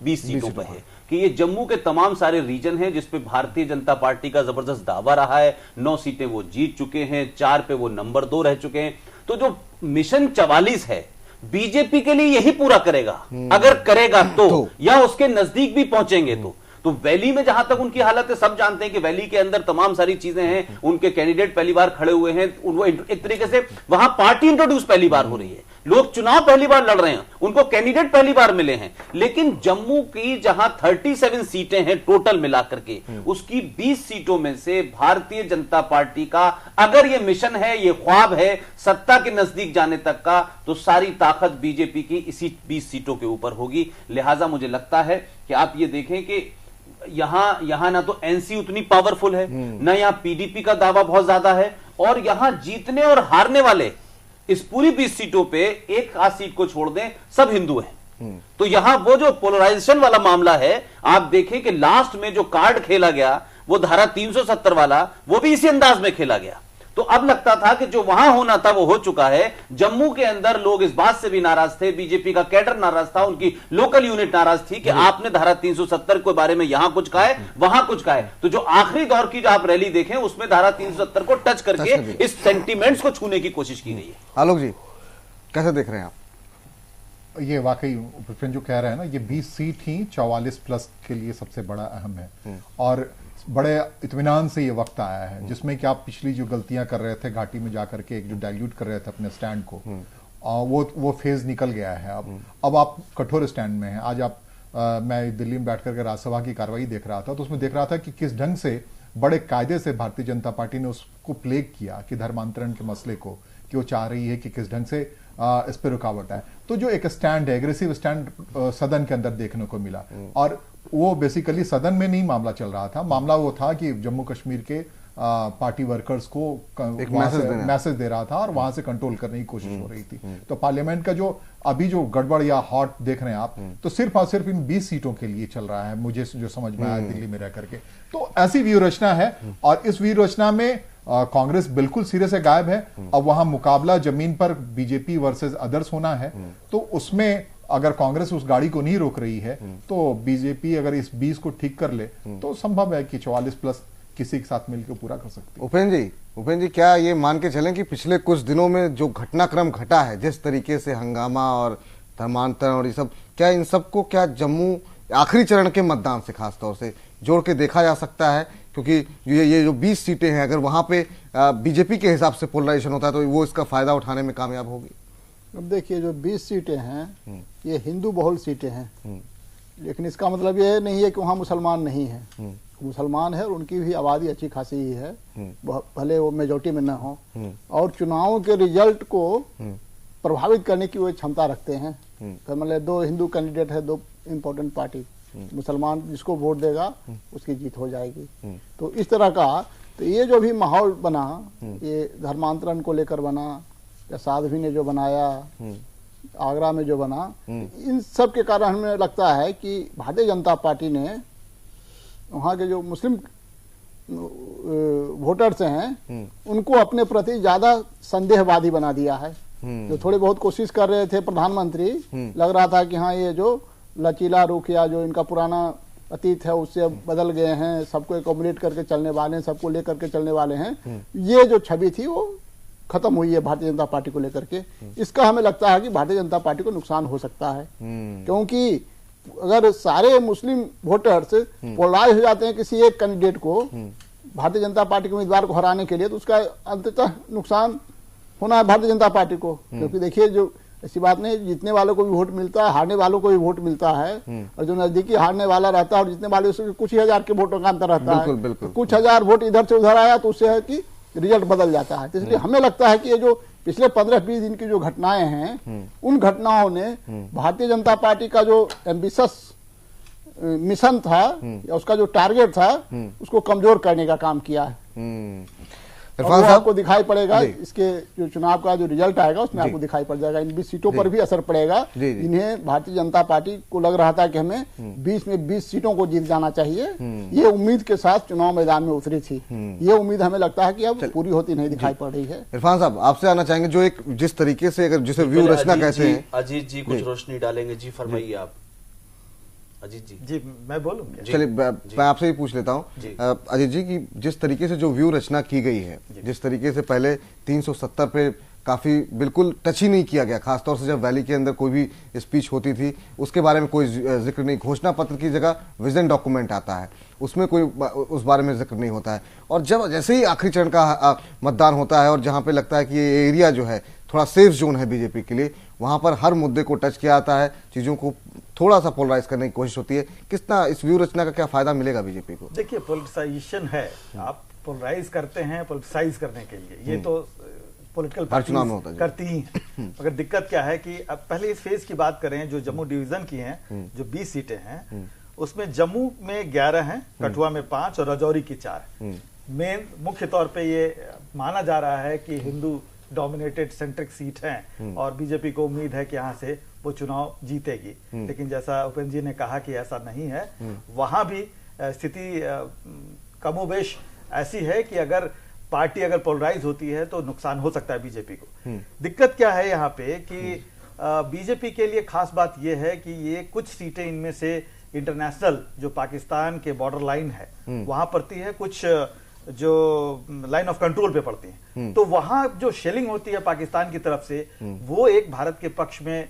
20 सीटों पर है, कि ये जम्मू के तमाम सारे रीजन हैं जिसपे भारतीय जनता पार्टी का जबरदस्त दावा रहा है। 9 सीटें वो जीत चुके हैं, 4 पे वो नंबर 2 रह चुके हैं। तो जो मिशन 44 है बीजेपी के लिए यही पूरा करेगा, अगर करेगा तो या उसके नजदीक भी पहुंचेंगे तो वैली में जहां तक उनकी हालत है, सब जानते हैं कि वैली के अंदर तमाम सारी चीजें हैं। उनके कैंडिडेट पहली बार खड़े हुए हैं, वो एक तरीके से वहां पार्टी इंट्रोड्यूस पहली बार हो रही है, लोग चुनाव पहली बार लड़ रहे हैं, उनको कैंडिडेट पहली बार मिले हैं। लेकिन जम्मू की जहां 37 सीटें हैं टोटल मिलाकर के, उसकी 20 सीटों में से भारतीय जनता पार्टी का अगर ये मिशन है, ये ख्वाब है सत्ता के नजदीक जाने तक का, तो सारी ताकत बीजेपी की इसी 20 सीटों के ऊपर होगी। लिहाजा मुझे लगता है कि आप ये देखें कि यहां ना तो एनसी उतनी पावरफुल है, ना यहां पीडीपी का दावा बहुत ज्यादा है, और यहां जीतने और हारने वाले इस पूरी 20 सीटों पे एक आध सीट को छोड़ दें सब हिंदू हैं। तो यहां वो जो पोलराइजेशन वाला मामला है, आप देखें कि लास्ट में जो कार्ड खेला गया वो धारा 370 वाला, वो भी इसी अंदाज में खेला गया। तो अब लगता था कि जो वहां होना था वो हो चुका है। जम्मू के अंदर लोग इस बात से भी नाराज थे, बीजेपी का कैडर नाराज था, उनकी लोकल यूनिट नाराज थी कि आपने धारा 370 के बारे में यहां कुछ कहा है, वहां कुछ कहा है। तो जो आखिरी दौर की जो आप रैली देखें उसमें धारा 370 को टच करके इस सेंटीमेंट्स को छूने की कोशिश की गई है। आलोक जी कैसे देख रहे हैं आप? ये वाकई उपेंद्र जो कह रहे हैं ना, ये 20 सीट ही 44 प्लस के लिए सबसे बड़ा अहम है, और बड़े इत्मीनान से ये वक्त आया है जिसमें कि आप पिछली जो गलतियां कर रहे थे घाटी में जाकर के, एक जो डाइल्यूट कर रहे थे अपने स्टैंड को, वो फेज निकल गया है। अब आप कठोर स्टैंड में हैं। आज आप मैं दिल्ली में बैठ करके राज्यसभा की कार्रवाई देख रहा था, तो उसमें देख रहा था कि किस ढंग से बड़े कायदे से भारतीय जनता पार्टी ने उसको प्लेग किया कि धर्मांतरण के मसले को, कि वो चाह रही है कि किस ढंग से इस पर रुकावट आए। तो जो एक स्टैंड है, एग्रेसिव स्टैंड सदन के अंदर देखने को मिला, और वो बेसिकली सदन में नहीं मामला चल रहा था। मामला वो था कि जम्मू कश्मीर के पार्टी वर्कर्स को एक मैसेज दे रहा था और वहां से कंट्रोल करने की कोशिश हो रही थी। तो पार्लियामेंट का जो अभी जो गड़बड़ या हॉट देख रहे हैं आप, तो सिर्फ और सिर्फ इन 20 सीटों के लिए चल रहा है, मुझे जो समझ में आया दिल्ली में रह करके। तो ऐसी व्यूह रचना है, और इस व्यूह रचना में कांग्रेस बिल्कुल सिरे से गायब है। अब वहां मुकाबला जमीन पर बीजेपी वर्सेस अदर्स होना है, तो उसमें अगर कांग्रेस उस गाड़ी को नहीं रोक रही है, तो बीजेपी अगर इस 20 को ठीक कर ले तो संभव है कि 44 प्लस किसी के साथ मिलकर पूरा कर सकते हैं। उपेंद्र जी क्या ये मान के चलें कि पिछले कुछ दिनों में जो घटनाक्रम घटा है, जिस तरीके से हंगामा और धर्मांतरण और ये सब, क्या इन सबको क्या जम्मू आखिरी चरण के मतदान से खासतौर से जोड़ के देखा जा सकता है? क्योंकि ये जो 20 सीटें हैं, अगर वहां पे बीजेपी के हिसाब से पोलराइजेशन होता है तो वो इसका फायदा उठाने में कामयाब होगी। अब देखिए जो 20 सीटें हैं ये हिंदू बहुल सीटें हैं, लेकिन इसका मतलब ये नहीं है कि वहाँ मुसलमान नहीं है। मुसलमान है और उनकी भी आबादी अच्छी खासी ही है, भले वो मेजोरिटी में न हो, और चुनाव के रिजल्ट को प्रभावित करने की वो क्षमता रखते हैं। तो मतलब 2 हिंदू कैंडिडेट है, 2 इम्पोर्टेंट पार्टी, मुसलमान जिसको वोट देगा उसकी जीत हो जाएगी। तो इस तरह का तो ये जो भी माहौल बना, ये धर्मांतरण को लेकर बना, या साध्वी ने जो बनाया, आगरा में जो बना, इन सब के कारण हमें लगता है कि भारतीय जनता पार्टी ने वहाँ के जो मुस्लिम वोटर्स हैं उनको अपने प्रति ज्यादा संदेहवादी बना दिया है। जो थोड़े बहुत कोशिश कर रहे थे प्रधानमंत्री, लग रहा था कि हाँ ये जो लचीला रुख या जो इनका पुराना अतीत है उससे बदल गए हैं, सबको एकोमोडेट करके चलने वाले हैं, सबको लेकर के चलने वाले हैं, ये जो छवि थी वो खत्म हुई है भारतीय जनता पार्टी को लेकर के। इसका हमें लगता है कि भारतीय जनता पार्टी को नुकसान हो सकता है, क्योंकि अगर सारे मुस्लिम वोटर्स पोलराइज हो जाते हैं किसी एक कैंडिडेट को, भारतीय जनता पार्टी के उम्मीदवार को हराने के लिए, तो उसका अंततः नुकसान होना है भारतीय जनता पार्टी को। क्योंकि देखिए जो ऐसी बात नहीं, जीतने वालों को भी वोट मिलता है, हारने वालों को भी वोट मिलता है, और जो नजदीकी हारने वाला रहता है और जीतने वाले उसके कुछ ही हजार के वोटों का अंतर रहता है। तो कुछ हजार वोट इधर से उधर आया तो उससे है कि रिजल्ट बदल जाता है। तो इसलिए हमें लगता है कि ये जो पिछले 15-20 दिन की जो घटनाएं हैं, उन घटनाओं ने भारतीय जनता पार्टी का जो एम्बिशस मिशन था या उसका जो टारगेट था उसको कमजोर करने का काम किया है। इरफान साहब आपको दिखाई पड़ेगा, इसके जो चुनाव का जो रिजल्ट आएगा उसमें आपको दिखाई पड़ जाएगा। इन 20 सीटों पर भी असर पड़ेगा। इन्हें भारतीय जनता पार्टी को लग रहा था कि हमें 20 में 20 सीटों को जीत जाना चाहिए, ये उम्मीद के साथ चुनाव मैदान में उतरी थी। ये उम्मीद हमें लगता है कि अब पूरी होती नहीं दिखाई पड़ रही है। इरफान साहब आपसे आना चाहेंगे, जो एक जिस तरीके से अगर जिसे व्यू रचना कहते हैं, अजीत जी कुछ रोशनी डालेंगे। जी फरमाइए आप। अजीत जी। जी मैं बोलूं क्या? चलिए मैं आपसे ही पूछ लेता हूँ अजीत जी की जिस तरीके से जो व्यू रचना की गई है, जिस तरीके से पहले 370 पे काफी बिल्कुल टच ही नहीं किया गया, खासतौर से जब वैली के अंदर कोई भी स्पीच होती थी उसके बारे में कोई जिक्र नहीं, घोषणा पत्र की जगह विजन डॉक्यूमेंट आता है उसमें कोई उस बारे में जिक्र नहीं होता है, और जब जैसे ही आखिरी चरण का मतदान होता है और जहां पे लगता है कि ये एरिया जो है थोड़ा सेफ जोन है बीजेपी के लिए, वहां पर हर मुद्दे को टच किया जाता है, चीजों को थोड़ा सा पोलराइज करने की कोशिश होती है। कितना इस व्यू रचना का क्या फायदा मिलेगा बीजेपी को? देखिए पोलराइजेशन है, आप पोलराइज करते हैं पोलिटिसाइज करने के लिए, ये तो पॉलिटिकल पार्टी करती ही है। मगर दिक्कत क्या है कि अब पहले इस फेज की बात करें, जो जम्मू डिवीजन की हैं, जो 20 सीटें हैं, उसमें जम्मू में 11 हैं, कठुआ में 5 और राजौरी की 4। मेन मुख्य तौर पे ये माना जा रहा है कि हिंदू डोमिनेटेड सेंट्रिक सीट हैं और बीजेपी को उम्मीद है कि यहाँ से वो चुनाव जीतेगी, लेकिन जैसा उपेंद्र जी ने कहा कि ऐसा नहीं है। वहां भी स्थिति कमोबेश ऐसी है कि अगर पार्टी अगर पोलराइज होती है तो नुकसान हो सकता है बीजेपी को। दिक्कत क्या है यहाँ पे कि बीजेपी के लिए खास बात यह है कि ये कुछ सीटें इनमें से इंटरनेशनल जो पाकिस्तान के बॉर्डर लाइन है वहां पड़ती है, कुछ जो लाइन ऑफ कंट्रोल पे पड़ती हैं, तो वहां जो शेलिंग होती है पाकिस्तान की तरफ से वो एक भारत के पक्ष में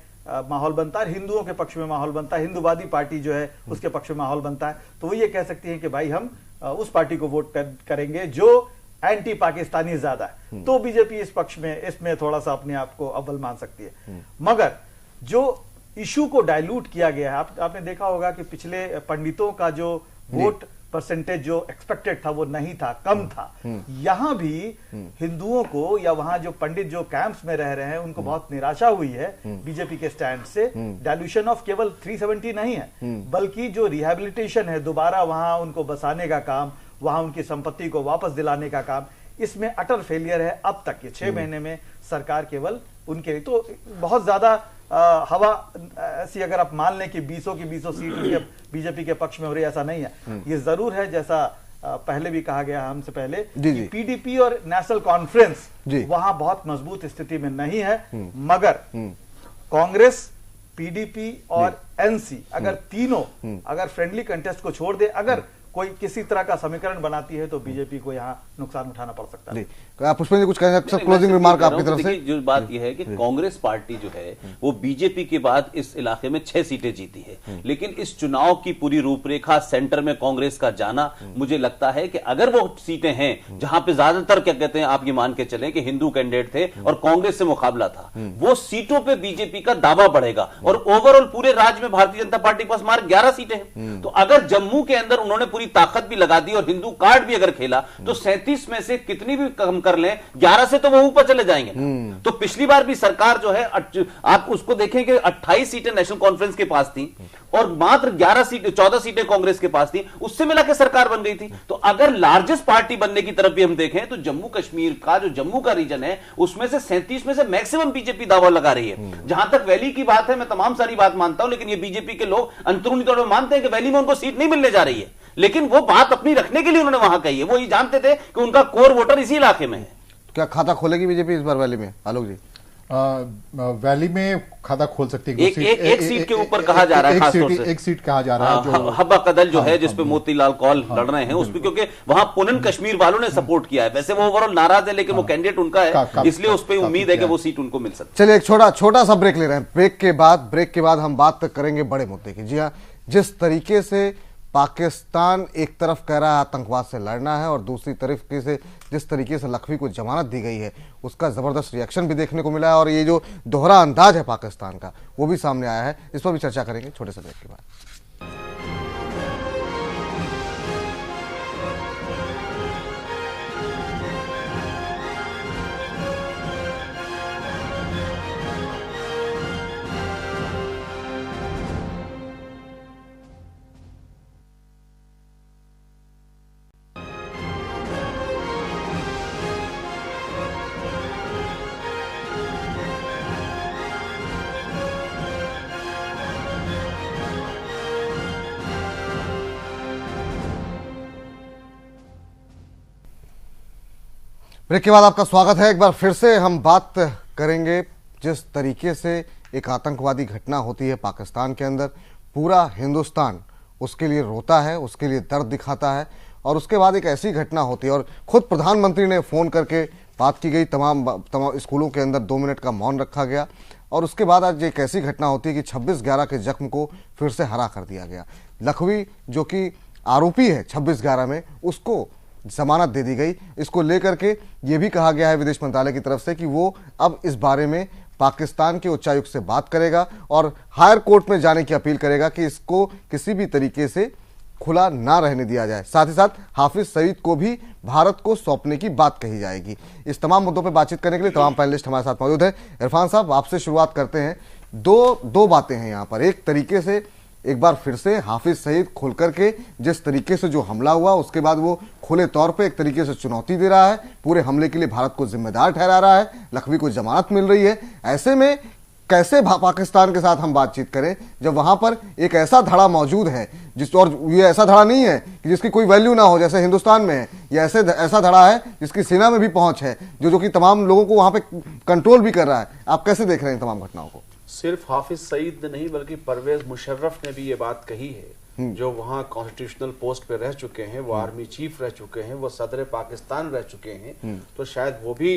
माहौल बनता है, हिंदुओं के पक्ष में माहौल बनता है, हिंदूवादी पार्टी जो है उसके पक्ष में माहौल बनता है। तो वो ये कह सकती है कि भाई हम उस पार्टी को वोट करेंगे जो एंटी पाकिस्तानी ज्यादा है, तो बीजेपी इस पक्ष में इसमें थोड़ा सा अपने आप को अव्वल मान सकती है। मगर जो इशू को डाइल्यूट किया गया है, आपने देखा होगा कि पिछले पंडितों का जो वोट परसेंटेज जो एक्सपेक्टेड था वो नहीं था, कम था। यहां भी हिंदुओं को या वहां जो पंडित जो कैंप्स में रह रहे हैं उनको बहुत निराशा हुई है बीजेपी के स्टैंड से। डाइल्यूशन ऑफ केवल 370 नहीं है, बल्कि जो रिहैबिलिटेशन है, दोबारा वहां उनको बसाने का काम, वहां उनकी संपत्ति को वापस दिलाने का काम, इसमें अटर फेलियर है अब तक। ये 6 महीने में सरकार केवल उनके, तो बहुत ज्यादा हवा ऐसी अगर आप मान लें कि 20 की 20 सीट बीजेपी के पक्ष में हो रही, ऐसा नहीं है। ये जरूर है, जैसा पहले भी कहा गया हमसे पहले, कि पीडीपी और नेशनल कॉन्फ्रेंस वहां बहुत मजबूत स्थिति में नहीं है, मगर कांग्रेस, पीडीपी और एनसी अगर तीनों अगर फ्रेंडली कंटेस्ट को छोड़ दे, अगर कोई किसी तरह का समीकरण बनाती है तो बीजेपी को यहाँ नुकसान उठाना पड़ सकता है। पुष्पेंद्र जी कुछ कहेंगे? क्लोजिंग रिमार्क आपकी तरफ से। जो बात यह है कि कांग्रेस पार्टी जो है वो बीजेपी के बाद इस इलाके में 6 सीटें जीती है, लेकिन इस चुनाव की पूरी रूपरेखा, सेंटर में कांग्रेस का जाना, मुझे लगता है कि अगर वो सीटें हैं जहां पे ज्यादातर क्या कहते हैं, आप ये मान के चलें कि हिंदू कैंडिडेट थे और कांग्रेस से मुकाबला था, वो सीटों पर बीजेपी का दावा बढ़ेगा। और ओवरऑल पूरे राज्य में भारतीय जनता पार्टी के पास मात्र 11 सीटें हैं। तो अगर जम्मू के अंदर उन्होंने पूरी ताकत भी लगा दी और हिंदू कार्ड भी अगर खेला, तो 37 में से कितनी भी कम कर लें, 11 से तो वो ऊपर चले जाएंगे। तो पिछली बार भी सरकार जो है, आप उसको देखें कि 28 सीटें नेशनल कॉन्फ्रेंस के पास थी और मात्र 14 सीटें कांग्रेस के पास थी, उससे मिला के सरकार बन गई थी। तो अगर लार्जेस्ट पार्टी बनने की तरफ भी हम देखें तो जम्मू कश्मीर का जो जम्मू का रीजन है उसमें से 37 में से मैक्सिमम बीजेपी दावा लगा रही है। जहां तक वैली की बात है, मैं तमाम सारी बात मानता हूं, लेकिन ये बीजेपी के लोग अंदरूनी तौर पर मानते हैं कि वैली में उनको सीट नहीं मिलने जा रही है, लेकिन वो बात अपनी रखने के लिए उन्होंने वहां कही है। वो ये जानते थे कि उनका कोर वोटर इसी इलाके में है। क्या खाता खोलेगी बीजेपी इस बार वैली में, आलोक जी? वैली में खाता खोल सकती है। एक सीट के ऊपर कहा जा रहा है, एक सीट कहा जा रहा है, हब्बा कदल जो है, जिसपे मोतीलाल कौल लड़ रहे हैं उसपे, क्योंकि वहां पुनन कश्मीर वालों ने सपोर्ट किया है। वैसे वो ओवरऑल नाराज है, लेकिन वो कैंडिडेट उनका है, इसलिए उस पर उम्मीद है कि वो सीट उनको मिल सकती है। चलिए एक छोटा सा ब्रेक ले रहे हैं। ब्रेक के बाद हम बात करेंगे बड़े मुद्दे की। जी हाँ, जिस तरीके से पाकिस्तान एक तरफ कह रहा है आतंकवाद से लड़ना है और दूसरी तरफ से जिस तरीके से लखवी को जमानत दी गई है, उसका जबरदस्त रिएक्शन भी देखने को मिला है और ये जो दोहरा अंदाज है पाकिस्तान का वो भी सामने आया है। इस पर भी चर्चा करेंगे छोटे से ब्रेक के बाद। ब्रेक के बाद आपका स्वागत है। एक बार फिर से हम बात करेंगे जिस तरीके से एक आतंकवादी घटना होती है पाकिस्तान के अंदर, पूरा हिंदुस्तान उसके लिए रोता है, उसके लिए दर्द दिखाता है। और उसके बाद एक ऐसी घटना होती है और खुद प्रधानमंत्री ने फ़ोन करके बात की गई, तमाम स्कूलों के अंदर 2 मिनट का मौन रखा गया। और उसके बाद आज एक ऐसी घटना होती है कि 26/11 के जख्म को फिर से हरा कर दिया गया। लखवी जो कि आरोपी है 26/11 में, उसको जमानत दे दी गई। इसको लेकर के ये भी कहा गया है विदेश मंत्रालय की तरफ से कि वो अब इस बारे में पाकिस्तान के उच्चायुक्त से बात करेगा और हायर कोर्ट में जाने की अपील करेगा कि इसको किसी भी तरीके से खुला ना रहने दिया जाए। साथ ही साथ हाफिज सईद को भी भारत को सौंपने की बात कही जाएगी। इस तमाम मुद्दों पर बातचीत करने के लिए तमाम पैनलिस्ट हमारे साथ मौजूद हैं। इरफान साहब, आपसे शुरुआत करते हैं। दो बातें हैं यहाँ पर। एक तरीके से एक बार फिर से हाफिज सईद खुल करके जिस तरीके से जो हमला हुआ, उसके बाद वो खुले तौर पे एक तरीके से चुनौती दे रहा है, पूरे हमले के लिए भारत को जिम्मेदार ठहरा रहा है, लखवी को जमानत मिल रही है। ऐसे में कैसे पाकिस्तान के साथ हम बातचीत करें जब वहां पर एक ऐसा धड़ा मौजूद है और ये ऐसा धड़ा नहीं है कि जिसकी कोई वैल्यू ना हो जैसे हिंदुस्तान में है, ये ऐसा धड़ा है जिसकी सेना में भी पहुंच है, जो कि तमाम लोगों को वहां पे कंट्रोल भी कर रहा है। आप कैसे देख रहे हैं तमाम घटनाओं को? सिर्फ हाफिज सईद ने नहीं बल्कि परवेज मुशर्रफ ने भी ये बात कही है, जो वहाँ कॉन्स्टिट्यूशनल पोस्ट पे रह चुके हैं, वो आर्मी चीफ रह चुके हैं, वो सदर पाकिस्तान रह चुके हैं, तो शायद वो भी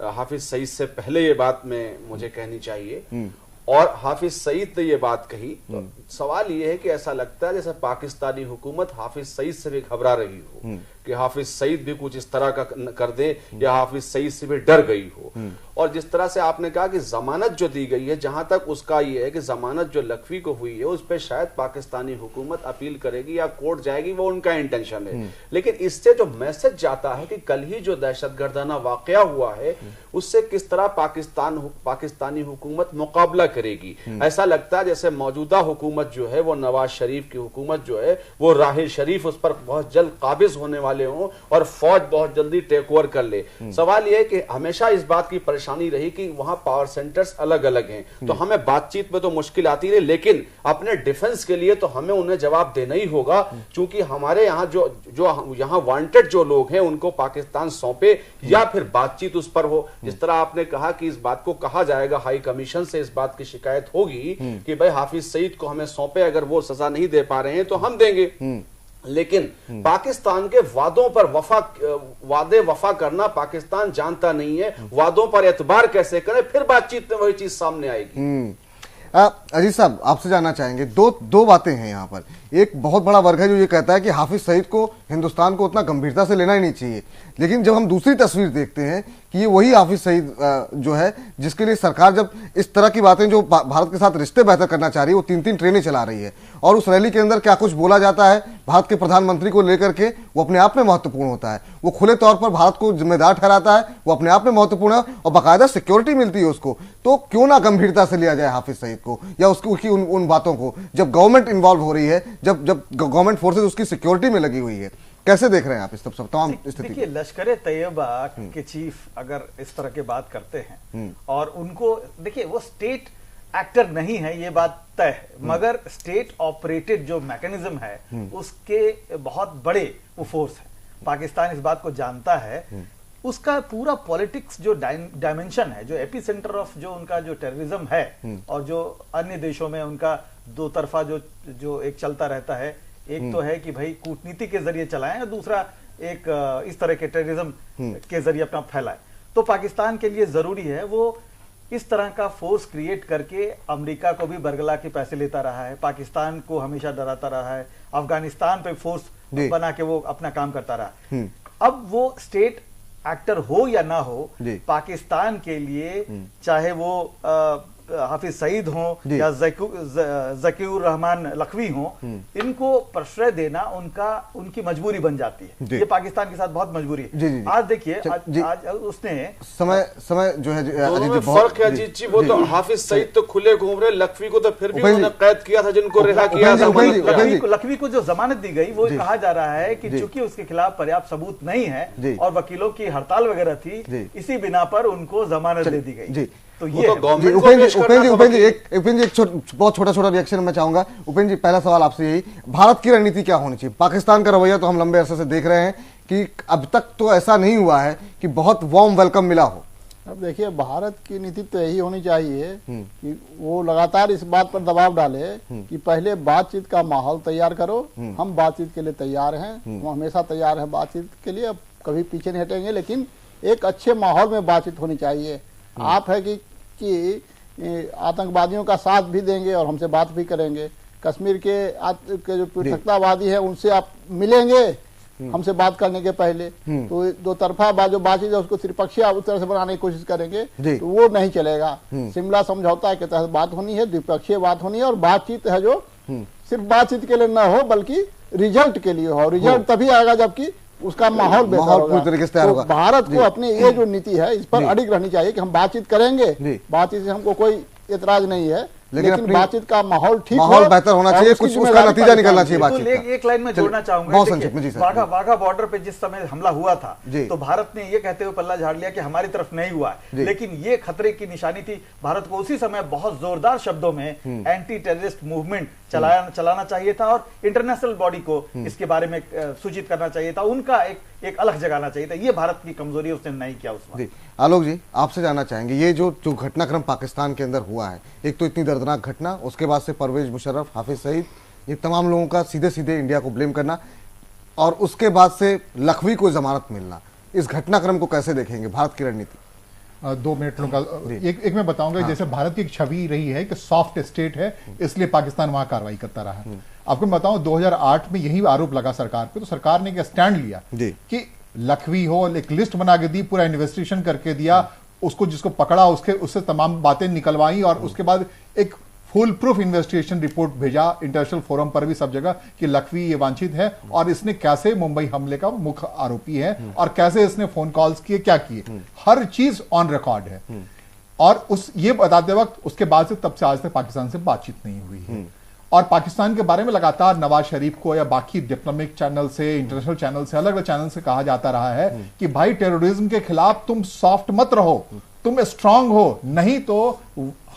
हाफिज सईद से पहले ये बात में मुझे कहनी चाहिए। और हाफिज सईद ने ये बात कही तो सवाल ये है कि ऐसा लगता है जैसे पाकिस्तानी हुकूमत हाफिज सईद से भी घबरा रही हो कि हाफिज सईद भी कुछ इस तरह का कर दे या हाफिज सईद से भी डर गई हो। और जिस तरह से आपने कहा कि जमानत जो दी गई है, जहां तक उसका ये है कि जमानत जो लखवी को हुई है उस पर शायद पाकिस्तानी हुकूमत अपील करेगी या कोर्ट जाएगी, वो उनका इंटेंशन है। लेकिन इससे जो मैसेज जाता है कि कल ही जो दहशतगर्दाना वाकया हुआ है उससे किस तरह पाकिस्तानी हुकूमत मुकाबला करेगी। ऐसा लगता है जैसे मौजूदा हुकूमत जो है वो नवाज शरीफ की हुकूमत जो है वो राहिल शरीफ उस पर बहुत जल्द काबिज होने वाले हों और फौज बहुत जल्दी टेक ओवर कर ले। सवाल यह है कि हमेशा इस बात की परेशानी रही कि वहां पावर सेंटर्स अलग अलग हैं, तो हमें बातचीत में तो मुश्किल आती है, लेकिन अपने डिफेंस के लिए तो हमें उन्हें जवाब देना ही होगा, क्योंकि हमारे यहाँ जो यहाँ वांटेड जो लोग हैं उनको पाकिस्तान सौंपे या फिर बातचीत उस पर हो। जिस तरह आपने कहा कि इस बात को कहा जाएगा, हाई कमीशन से इस बात की शिकायत होगी कि भाई हाफिज सईद को हमें सौंपे, अगर वो सजा नहीं दे पा रहे हैं तो हम देंगे। लेकिन पाकिस्तान के वादों पर वफा करना पाकिस्तान जानता नहीं है, वादों पर एतबार कैसे करें, फिर बातचीत में वही चीज सामने आएगी। अजीज साहब, आपसे जानना चाहेंगे, दो बातें हैं यहाँ पर। एक बहुत बड़ा वर्ग है जो ये कहता है कि हाफिज सईद को हिंदुस्तान को उतना गंभीरता से लेना ही नहीं चाहिए, लेकिन जब हम दूसरी तस्वीर देखते हैं कि ये वही हाफिज सईद जो है जिसके लिए सरकार जब इस तरह की बातें जो भारत के साथ रिश्ते बेहतर करना चाह रही है, वो 3-3 ट्रेनें चला रही है और उस रैली के अंदर क्या कुछ बोला जाता है भारत के प्रधानमंत्री को लेकर के, वो अपने आप में महत्वपूर्ण होता है। वो खुले तौर पर भारत को जिम्मेदार ठहराता है, वो अपने आप में महत्वपूर्ण है और बाकायदा सिक्योरिटी मिलती है उसको। तो क्यों ना गंभीरता से लिया जाए हाफिज सईद को या उसकी उन बातों को, जब गवर्नमेंट इन्वॉल्व हो रही है, जब गवर्नमेंट फोर्सेज उसकी सिक्योरिटी में लगी हुई है। कैसे देख रहे हैं आप इस सब तमाम स्थिति? देखिए, लश्कर तैयबा के चीफ अगर इस तरह की बात करते हैं और उनको देखिए, वो स्टेट एक्टर नहीं है, ये बात तय है, मगर स्टेट ऑपरेटेड जो मैकेनिज्म है उसके बहुत बड़े वो फोर्स है। पाकिस्तान इस बात को जानता है। उसका पूरा पॉलिटिक्स जो डायमेंशन है, जो एपी सेंटर ऑफ जो उनका जो टेररिज्म है और जो अन्य देशों में उनका दो तरफा जो एक चलता रहता है, एक तो है कि भाई कूटनीति के जरिए चलाएं और दूसरा एक इस तरह के टेररिज्म के जरिए अपना फैलाएं। तो पाकिस्तान के लिए जरूरी है वो इस तरह का फोर्स क्रिएट करके अमेरिका को भी बरगला के पैसे लेता रहा है, पाकिस्तान को हमेशा डराता रहा है, अफगानिस्तान पे फोर्स बना के वो अपना काम करता रहा। अब वो स्टेट एक्टर हो या ना हो, पाकिस्तान के लिए चाहे वो हाफिज सईद हो या ज़कीउर रहमान लखवी हो, इनको प्रश्रय देना उनकी मजबूरी बन जाती है। ये पाकिस्तान के साथ बहुत मजबूरी है। आज देखिए, आज उसने समय जो है फर्क है जी, वो तो हाफिज सईद तो खुले घूम रहे, लखवी को तो फिर भी उन्होंने कैद किया था, जिनको रिहा किया था। लखवी को जो जमानत दी गई, वो कहा जा रहा है कि चूंकि उसके खिलाफ पर्याप्त सबूत नहीं है और वकीलों की हड़ताल वगैरह थी, इसी बिना पर उनको जमानत दे दी गई। तो ये उपेंद्र जी एक बहुत छोटा रिएक्शन मैं चाहूंगा। उपेंद्र जी, पहला सवाल आपसे यही, भारत की रणनीति क्या होनी चाहिए? पाकिस्तान का रवैया तो हम लंबे अरसे से देख रहे हैं कि अब तक तो ऐसा नहीं हुआ है कि बहुत वार्म वेलकम मिला हो अब देखिए, भारत की नीति तो यही होनी चाहिए कि वो लगातार इस बात पर दबाव डाले कि पहले बातचीत का माहौल तैयार करो। हम बातचीत के लिए तैयार हैं, हम हमेशा तैयार हैं बातचीत के लिए, अब कभी पीछे नहीं हटेंगे, लेकिन एक अच्छे माहौल में बातचीत होनी चाहिए। आप है कि आतंकवादियों का साथ भी देंगे और हमसे बात भी करेंगे। कश्मीर के जो पृथकतावादी है उनसे आप मिलेंगे हमसे बात करने के पहले, तो दो तरफा जो बातचीत है उसको त्रिपक्षीय उस तरह से बनाने की कोशिश करेंगे तो वो नहीं चलेगा। शिमला समझौता के तहत बात होनी है, द्विपक्षीय बात होनी है, और बातचीत है जो सिर्फ बातचीत के लिए न हो बल्कि रिजल्ट के लिए हो। रिजल्ट तभी आएगा जबकि उसका माहौल बेहतर होगा। पूरी तरीके से तैयार तो होगा। भारत को अपनी ये जो नीति है इस पर अडिग रहनी चाहिए कि हम बातचीत करेंगे, बातचीत से हमको कोई एतराज नहीं है, लेकिन बातचीत का माहौल ठीक, माहौल बेहतर होना चाहिए, कुछ उसका नतीजा निकलना चाहिए बातचीत का। एक लाइन में जोड़ना चाहूंगा, वाघा बॉर्डर पे जिस समय हमला हुआ था तो भारत ने ये कहते हुए पल्ला झाड़ लिया कि हमारी तरफ नहीं हुआ है, लेकिन ये खतरे की निशानी थी। भारत को उसी समय बहुत जोरदार शब्दों में एंटी टेररिस्ट मूवमेंट चलाना चाहिए था और इंटरनेशनल बॉडी को इसके बारे में सूचित करना चाहिए था, उनका एक अलग जगाना चाहिए था। ये भारत की कमजोरी उसने नहीं किया उस वक्त। आलोक जी, आपसे जानना चाहेंगे, ये जो घटनाक्रम पाकिस्तान के अंदर हुआ है, एक तो इतनी दर्दनाक घटना, उसके बाद से परवेज मुशर्रफ, हाफिज सईद, ये तमाम लोगों का सीधे सीधे इंडिया को ब्लेम करना, और उसके बाद से लखवी को जमानत मिलना, इस घटनाक्रम को कैसे देखेंगे भारत की रणनीति? 2 मिनट लूंगा। एक मैं बताऊंगा, जैसे भारत की एक छवि रही है कि सॉफ्ट स्टेट है इसलिए पाकिस्तान वहां कार्रवाई करता रहा। आपको मैं बताऊं, 2008 में यही आरोप लगा सरकार पे, तो सरकार ने एक स्टैंड लिया कि लखवी हो, एक लिस्ट बना के दी, पूरा इन्वेस्टिगेशन करके दिया, उसको जिसको पकड़ा उससे तमाम बातें निकलवाई, और उसके बाद एक फुल प्रूफ इन्वेस्टिगेशन रिपोर्ट भेजा इंटरनेशनल फोरम पर भी, सब जगह, कि लखवी ये वांछित है और इसने कैसे मुंबई हमले का मुख्य आरोपी है और कैसे इसने फोन कॉल्स किए, क्या किए, हर चीज ऑन रिकॉर्ड है। और ये बताते वक्त उसके बाद से तब से आज तक पाकिस्तान से बातचीत नहीं हुई है। और पाकिस्तान के बारे में लगातार नवाज शरीफ को या बाकी डिप्लोमेटिक चैनल से, इंटरनेशनल चैनल से, अलग अलग चैनल से कहा जाता रहा है कि भाई टेररिज्म के खिलाफ तुम सॉफ्ट मत रहो, तुम स्ट्रांग हो, नहीं तो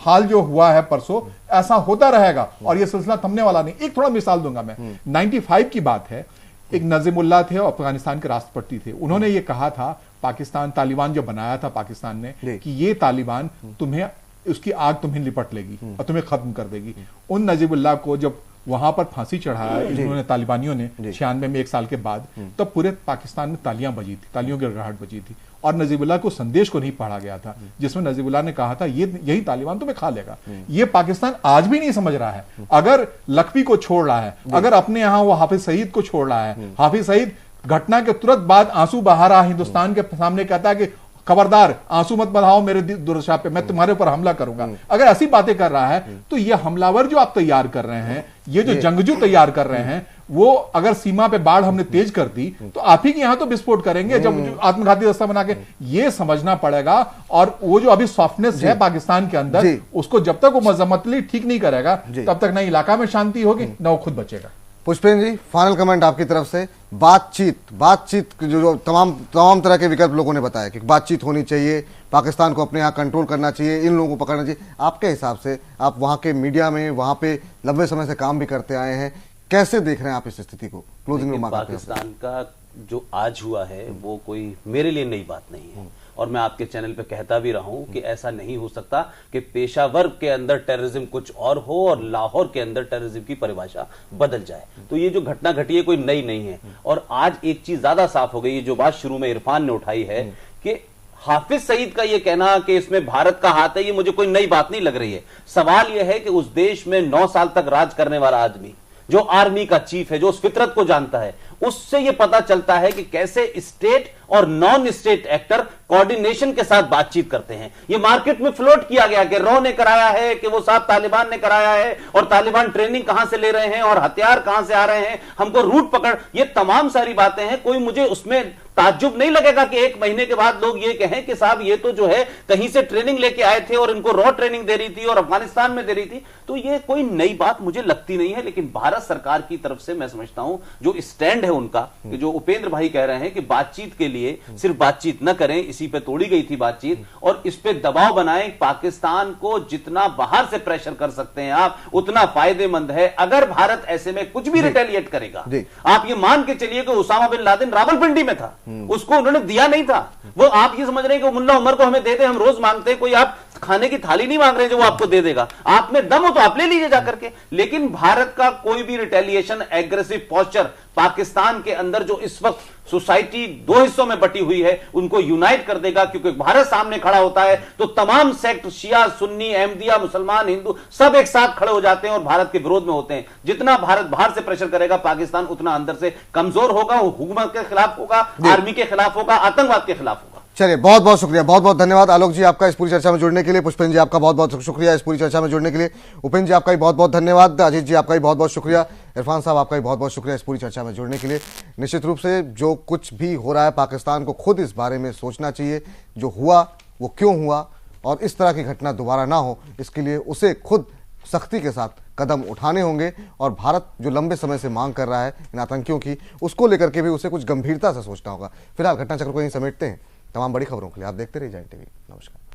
हाल जो हुआ है परसों ऐसा होता रहेगा और ये सिलसिला थमने वाला नहीं। एक थोड़ा मिसाल दूंगा मैं, 95 की बात है, एक नजीमुल्लाह थे और अफगानिस्तान के राष्ट्रपति थे, उन्होंने ये कहा था, पाकिस्तान तालिबान जो बनाया था पाकिस्तान ने, कि ये तालिबान तुम्हें, उसकी आग तुम्हें लिपट लेगी और तुम्हें खत्म कर देगी। उन नजीबुल्लाह को जब वहां पर फांसी चढ़ाया इन्होंने, तालिबानियों ने 96 में, 1 साल के बाद, तब पूरे पाकिस्तान में तालियां बजी थी, तालियों की गड़गड़ाहट बजी थी, और नजीबुल्लाह को संदेश को नहीं पढ़ा गया था जिसमें नजीबुल्लाह ने कहा था यही तालिबान तुम्हें खा लेगा। ये पाकिस्तान आज भी नहीं समझ रहा है। अगर लखवी को छोड़ रहा है, अगर अपने यहां वो हाफिज सईद को छोड़ रहा है, हाफिज सईद घटना के तुरंत बाद आंसू बहा रहा हिंदुस्तान के सामने, कहता है कि खबरदार आंसू मत बहाओ मेरे दुर्दशा पे, मैं तुम्हारे ऊपर हमला करूंगा। अगर ऐसी बातें कर रहा है तो ये हमलावर जो आप तैयार कर रहे हैं, ये जो जंगजू तैयार कर रहे हैं, वो अगर सीमा पे बाढ़ हमने तेज कर दी तो आप ही के यहां तो विस्फोट करेंगे जब आत्मघाती रास्ता बना के। ये समझना पड़ेगा, और वो जो अभी सॉफ्टनेस है पाकिस्तान के अंदर, उसको जब तक वो मजम्मतली ठीक नहीं करेगा तब तक न इलाका में शांति होगी न वो खुद बचेगा। पुष्पेंद्र जी, फाइनल कमेंट आपकी तरफ से। बातचीत जो तमाम तरह के विकल्प लोगों ने बताया कि बातचीत होनी चाहिए, पाकिस्तान को अपने यहाँ कंट्रोल करना चाहिए, इन लोगों को पकड़ना चाहिए, आपके हिसाब से, आप वहां के मीडिया में वहां पे लंबे समय से काम भी करते आए हैं, कैसे देख रहे हैं आप इस स्थिति को? क्लोजिंग रिमार्क पाकिस्तान का जो आज हुआ है वो कोई मेरे लिए नई बात नहीं है, और मैं आपके चैनल पे कहता भी रहा हूं कि ऐसा नहीं हो सकता कि पेशावर के अंदर टेररिज्म कुछ और हो और लाहौर के अंदर टेररिज्म की परिभाषा बदल जाए। तो ये जो घटना घटी है कोई नई नहीं है। और आज एक चीज ज्यादा साफ हो गई है, जो बात शुरू में इरफान ने उठाई है कि हाफिज सईद का ये कहना कि इसमें भारत का हाथ है, ये मुझे कोई नई बात नहीं लग रही है। सवाल यह है कि उस देश में 9 साल तक राज करने वाला आदमी, जो आर्मी का चीफ है, जो उस फितरत को जानता है, उससे यह पता चलता है कि कैसे स्टेट और नॉन स्टेट एक्टर कोऑर्डिनेशन के साथ बातचीत करते हैं। ये मार्केट में फ्लोट किया गया कि रॉ ने कराया है, कि वो साहब तालिबान ने कराया है, और तालिबान ट्रेनिंग कहां से ले रहे हैं और हथियार कहां से आ रहे हैं, हमको रूट पकड़, ये तमाम सारी बातें हैं। कोई मुझे उसमें ताज्जुब नहीं लगेगा कि 1 महीने के बाद लोग ये कहें कि साहब ये तो जो है कहीं से ट्रेनिंग लेके आए थे और इनको रॉ ट्रेनिंग दे रही थी और अफगानिस्तान में दे रही थी। तो ये कोई नई बात मुझे लगती नहीं है। लेकिन भारत सरकार की तरफ से मैं समझता हूं जो स्टैंड है उनका, कि जो उपेंद्र भाई कह रहे हैं कि बातचीत के लिए सिर्फ बातचीत न करें, इसी पे तोड़ी गई थी बातचीत, और इस पे दबाव बनाएं। पाकिस्तान को जितना बाहर से प्रेशर कर सकते हैं आप, उतना फायदेमंद है। अगर भारत ऐसे में कुछ भी रिटेलिएट करेगा, आप ये मान के चलिए कि उसामा बिन लादेन रावलपिंडी में था, उसको उन्होंने दिया नहीं था। वो आप ये समझ रहे हैं कि मुल्ला उमर को हमें दे दे, हम रोज मांगते हैं, कोई आप खाने की थाली नहीं मांग रहे हैं जो वो आपको दे देगा। आप में दम हो तो आप ले लीजिए जाकर के। लेकिन भारत का कोई भी रिटेलिएशन, एग्रेसिव पोस्चर पाकिस्तान के अंदर जो इस वक्त सोसाइटी दो हिस्सों में बटी हुई है उनको यूनाइट कर देगा, क्योंकि भारत सामने खड़ा होता है तो तमाम सेक्ट, शिया, सुन्नी, अहमदिया, मुसलमान, हिंदू सब एक साथ खड़े हो जाते हैं और भारत के विरोध में होते हैं। जितना भारत बाहर से प्रेशर करेगा पाकिस्तान उतना अंदर से कमजोर होगा, हुकूमत के खिलाफ होगा, आर्मी के खिलाफ होगा, आतंकवाद के खिलाफ होगा। चलिए, बहुत बहुत शुक्रिया, बहुत बहुत धन्यवाद आलोक जी आपका इस पूरी चर्चा में जुड़ने के लिए। पुष्पेंद्र जी आपका बहुत बहुत शुक्रिया इस पूरी चर्चा में जुड़ने के लिए। उपेंद्र जी आपका भी बहुत बहुत धन्यवाद। अजीत जी आपका भी बहुत बहुत शुक्रिया। इरफान साहब आपका भी बहुत बहुत शुक्रिया इस पूरी चर्चा में जुड़ने के लिए। निश्चित रूप से जो कुछ भी हो रहा है पाकिस्तान को खुद इस बारे में सोचना चाहिए, जो हुआ वो क्यों हुआ और इस तरह की घटना दोबारा ना हो, इसके लिए उसे खुद सख्ती के साथ कदम उठाने होंगे। और भारत जो लंबे समय से मांग कर रहा है इन आतंकियों की, उसको लेकर के भी उसे कुछ गंभीरता से सोचना होगा। फिलहाल घटनाचक्र को यहीं समेटते हैं। तमाम बड़ी खबरों के लिए आप देखते रहिए जय टीवी। नमस्कार।